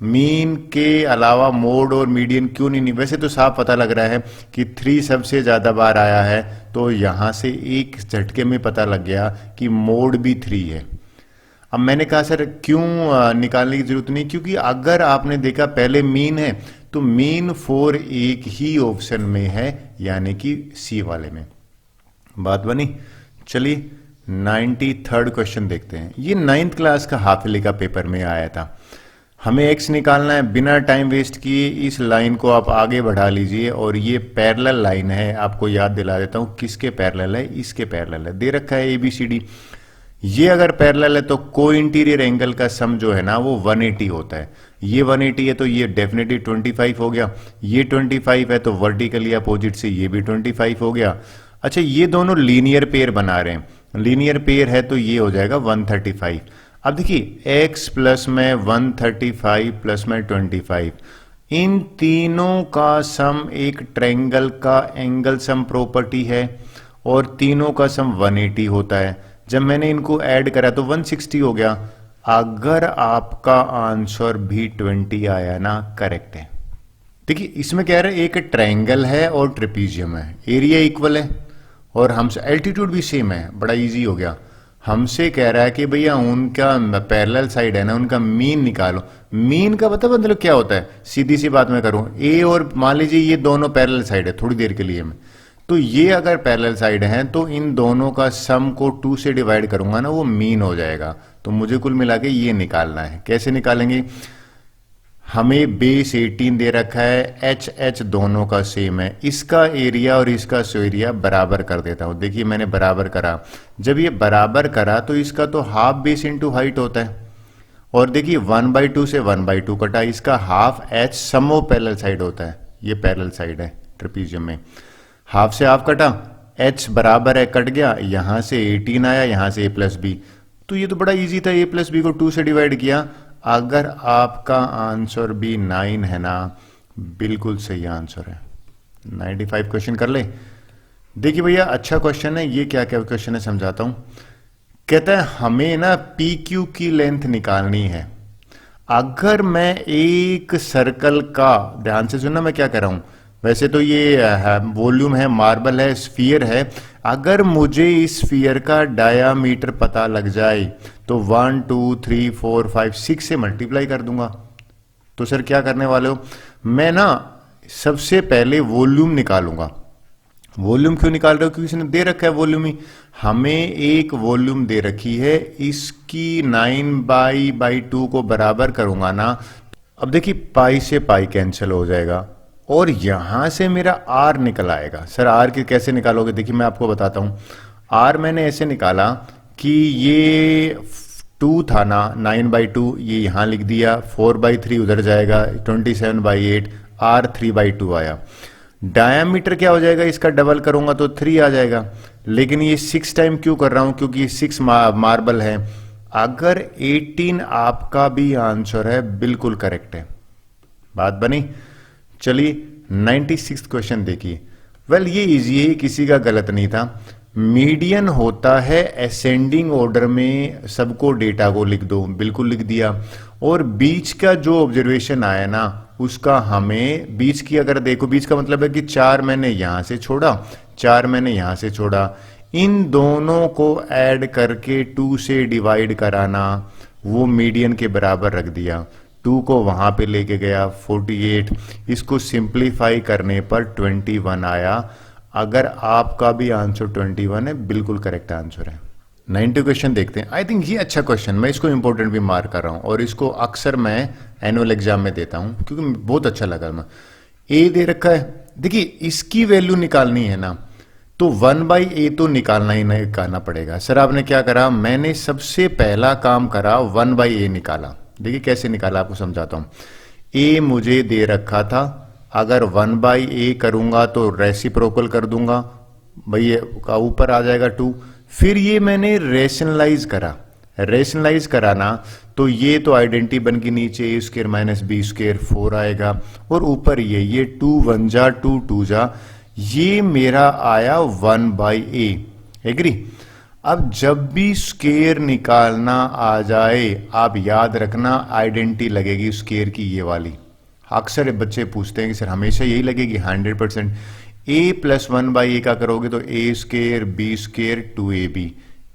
मीन के अलावा मोड और मीडियन क्यों नहीं, वैसे तो साफ पता लग रहा है कि 3 सबसे ज्यादा बार आया है, तो यहां से एक झटके में पता लग गया कि मोड भी 3 है। अब मैंने कहा सर क्यों निकालने की जरूरत नहीं, क्योंकि अगर आपने देखा पहले मीन है तो मीन 4 एक ही ऑप्शन में है, यानी कि सी वाले में। बात बनी। चलिए 93rd क्वेश्चन देखते हैं। ये 9th क्लास का हाफ ईयरली का पेपर में आया था। हमें एक्स निकालना है, बिना टाइम वेस्ट किए इस लाइन को आप आगे बढ़ा लीजिए, और ये पैरेलल लाइन है, आपको याद दिला देता हूं किसके पैरेलल है, इसके पैरेलल है। दे रखा है ABCD, ये अगर पैरेलल है तो को इंटीरियर एंगल का सम जो है ना वो 180 होता है। ये 180 है तो ये डेफिनेटली 25 हो गया, ये 25 है तो वर्टिकली अपोजिट से ये भी 25 हो गया। अच्छा, ये दोनों लीनियर पेयर बना रहे हैं, लीनियर पेयर है तो ये हो जाएगा 135। अब देखिए x प्लस में 135 प्लस में 25, इन तीनों का सम एक ट्रायंगल का एंगल सम प्रॉपर्टी है, और तीनों का सम 180 होता है। जब मैंने इनको ऐड करा तो 160 हो गया। अगर आपका आंसर भी 20 आया ना, करेक्ट है। देखिए इसमें कह रहे हैं एक ट्रायंगल है और ट्रेपीजियम है, एरिया इक्वल है और हमसे एल्टीट्यूड भी सेम है, बड़ा इजी हो गया। हमसे कह रहा है कि भैया उनका पैरेलल साइड है ना, उनका मीन निकालो। मीन का पता मतलब क्या होता है, सीधी सी बात मैं करूं, ए और मान लीजिए ये दोनों पैरेलल साइड है, थोड़ी देर के लिए मैं, तो ये अगर पैरेलल साइड है तो इन दोनों का सम को 2 से डिवाइड करूंगा ना, वो मीन हो जाएगा। तो मुझे कुल मिला के ये निकालना है। कैसे निकालेंगे, हमें बेस 18 दे रखा है, एच दोनों का सेम है, इसका एरिया और इसका एरिया बराबर कर देता हूं। देखिए मैंने बराबर करा, जब ये बराबर करा तो इसका तो हाफ बेस इंटू हाइट होता है, और देखिए 1/2 से 1/2 कटा, इसका half h sum of parallel side होता है, ये पैरेलल साइड है ट्रेपीजियम में, हाफ से हाफ कटा, एच बराबर है कट गया, यहां से 18 आया, यहां से a प्लस बी, तो ये तो बड़ा इजी था, a प्लस बी को 2 से डिवाइड किया। अगर आपका आंसर भी 9 है ना, बिल्कुल सही आंसर है। 95 क्वेश्चन कर ले। देखिए भैया अच्छा क्वेश्चन है, ये क्या क्या क्वेश्चन है समझाता हूं। कहता है हमें ना PQ की लेंथ निकालनी है। अगर मैं एक सर्कल का, ध्यान से सुनना मैं क्या कह रहा हूं, वैसे तो ये वॉल्यूम है, मार्बल है, स्फीयर है, अगर मुझे इस स्फीयर का डायामीटर पता लग जाए तो 1 2 3 4 5 6 से मल्टीप्लाई कर दूंगा। तो सर क्या करने वाले हो, मैं ना सबसे पहले वॉल्यूम निकालूंगा। वॉल्यूम क्यों निकाल रहे हो, क्योंकि इसने दे रखा है वॉल्यूम ही, हमें एक वॉल्यूम दे रखी है, इसकी 9/2 को बराबर करूंगा ना। अब देखिए पाई से पाई कैंसिल हो जाएगा, और यहां से मेरा आर निकल आएगा। सर आर की कैसे निकालोगे, देखिए मैं आपको बताता हूं। आर मैंने ऐसे निकाला कि ये 2 था ना, 9/2 ये यहां लिख दिया, 4/3 उधर जाएगा, 27/8, आर 3/2 आया। डायामीटर क्या हो जाएगा, इसका डबल करूंगा तो 3 आ जाएगा, लेकिन ये 6 टाइम क्यों कर रहा हूं, क्योंकि ये 6 मार्बल है। अगर 18 आपका भी आंसर है, बिल्कुल करेक्ट है। बात बनी। चलिए 96 क्वेश्चन देखिए। वेल ये इजी है, किसी का गलत नहीं था। मीडियन होता है असेंडिंग ऑर्डर में, सबको डेटा को लिख दो, बिल्कुल लिख दिया। और बीच का जो ऑब्जर्वेशन आया ना, उसका हमें बीच की अगर देखो, बीच का मतलब है कि 4 मैंने यहां से छोड़ा, 4 मैंने यहां से छोड़ा, इन दोनों को ऐड करके 2 से डिवाइड कराना, वो मीडियन के बराबर रख दिया। 2 को वहां पे लेके गया 48, इसको सिंप्लीफाई करने पर 21 आया। अगर आपका भी आंसर 21 है, बिल्कुल करेक्ट आंसर है। 90 क्वेश्चन देखते हैं। आई थिंक ये अच्छा क्वेश्चन, मैं इसको इंपॉर्टेंट भी मार्क कर रहा हूं, और इसको अक्सर मैं एनुअल एग्जाम में देता हूं क्योंकि बहुत अच्छा लगा। मैं ए दे रखा है, देखिए इसकी वैल्यू निकालनी है ना, तो 1/a तो निकालना ही निकालना पड़ेगा। सर आपने क्या करा, मैंने सबसे पहला काम करा 1/a निकाला। देखिए कैसे निकाला, आपको समझाता हूं। a मुझे दे रखा था, अगर 1/a करूंगा तो रेसिप्रोकल कर दूंगा, भाई का ऊपर आ जाएगा 2। फिर ये मैंने रेशनलाइज करा, रेशनलाइज कराना तो ये तो आइडेंटिटी बन के नीचे ए स्क्र माइनस बी स्क्र 4 आएगा, और ऊपर ये 2 1 जा 2 2 जा, ये मेरा आया 1 बाई ए। एग्री। अब जब भी स्क्वायर निकालना आ जाए आप याद रखना आइडेंटिटी लगेगी स्क्वायर की ये वाली। अक्सर बच्चे पूछते हैं कि सर हमेशा यही लगेगी, 100%। ए प्लस 1 बाई ए का करोगे तो ए स्क्वायर बी स्क्वायर 2ab,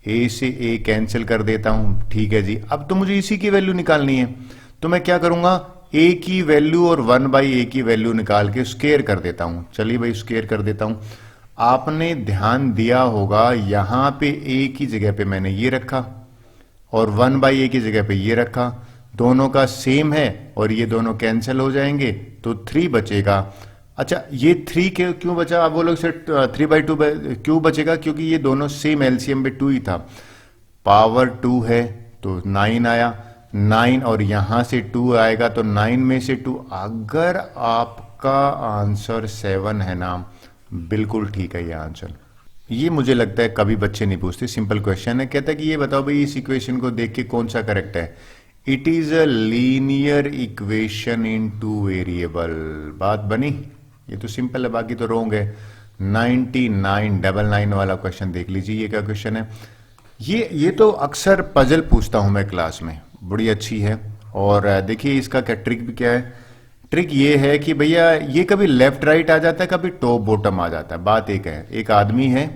ए से ए कैंसिल कर देता हूं, ठीक है जी। अब तो मुझे इसी की वैल्यू निकालनी है, तो मैं क्या करूंगा, ए की वैल्यू और 1 बाई ए की वैल्यू निकाल के स्क्वायर कर देता हूं। चलिए भाई स्क्वायर कर देता हूं। आपने ध्यान दिया होगा यहां पे ए की जगह पे मैंने ये रखा और 1 बाई ए की जगह पे ये रखा, दोनों का सेम है और ये दोनों कैंसिल हो जाएंगे तो 3 बचेगा। अच्छा ये 3 क्यों बचा, आप बोलोगे सर 3/2 क्यों बचेगा, क्योंकि ये दोनों सेम एलसीएम में 2 ही था। पावर 2 है तो 9 आया, 9 और यहां से 2 आएगा तो 9 में से 2। अगर आपका आंसर 7 है ना, बिल्कुल ठीक है ये आंसर। ये मुझे लगता है कभी बच्चे नहीं पूछते, सिंपल क्वेश्चन है। कहता है कि ये बताओ भाई इस इक्वेशन को देख के कौन सा करेक्ट है। It is a linear equation in 2 variable. बात बनी, ये तो सिंपल है, बाकी तो रोंग है। 9999 वाला क्वेश्चन देख लीजिए, ये क्या क्वेश्चन है। ये तो अक्सर पजल पूछता हूं मैं क्लास में, बड़ी अच्छी है। और देखिए इसका क्या ट्रिक भी क्या है। ट्रिक ये है कि भैया ये कभी लेफ्ट राइट आ जाता है, कभी टॉप बॉटम आ जाता है। बात एक है, एक आदमी है,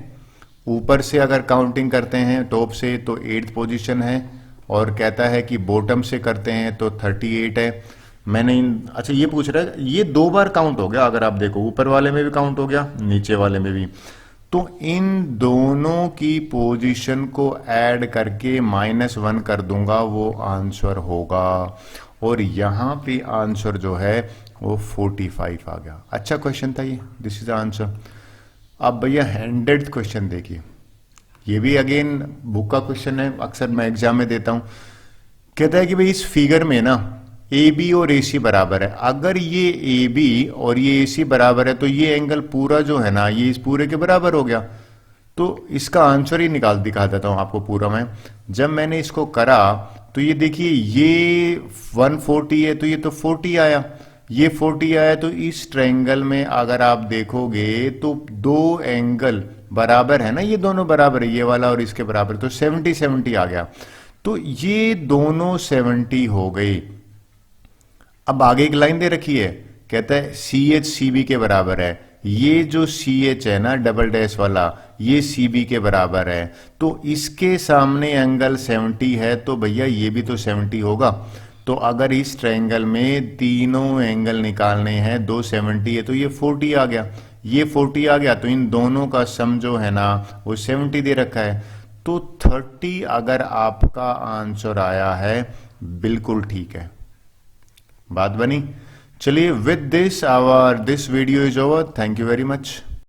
ऊपर से अगर काउंटिंग करते हैं टॉप से तो 8th पोजीशन है, और कहता है कि बॉटम से करते हैं तो 38 है। मैंने अच्छा ये पूछ रहा है, ये 2 बार काउंट हो गया, अगर आप देखो ऊपर वाले में भी काउंट हो गया, नीचे वाले में भी। तो इन दोनों की पोजीशन को ऐड करके -1 कर दूंगा, वो आंसर होगा। और यहां पे आंसर जो है वो 45 आ गया। अच्छा क्वेश्चन था ये, दिस इज आंसर। अब भैया 100th क्वेश्चन देखिए, ये भी अगेन बुक का क्वेश्चन है, अक्सर मैं एग्जाम में देता हूं। कहता है कि भाई इस फिगर में ना ए बी और ए सी बराबर है। अगर ये ए बी और ये ए सी बराबर है तो ये एंगल पूरा जो है ना ये इस पूरे के बराबर हो गया। तो इसका आंसर ही दिखा देता हूं आपको पूरा मैं। जब मैंने इसको करा तो ये देखिए ये 140 है तो ये तो 40 आया, ये 40 आया। तो इस ट्रायंगल में अगर आप देखोगे तो 2 एंगल बराबर है ना, ये दोनों बराबर है, ये वाला और इसके बराबर, तो 70-70 आ गया। तो ये दोनों 70 हो गई। अब आगे एक लाइन दे रखी है, कहता है CH CB के बराबर है। ये जो CH है ना डबल डैश वाला, ये CB के बराबर है, तो इसके सामने एंगल 70 है, तो भैया ये भी तो 70 होगा। तो अगर इस ट्रायंगल में तीनों एंगल निकालने हैं, 2 70 है, तो ये 40 आ गया, ये 40 आ गया। तो इन दोनों का सम जो है ना वो 70 दे रखा है। तो 30 अगर आपका आंसर आया है, बिल्कुल ठीक है। बात बनी। चलिए, with this our this video is over. Thank you very much.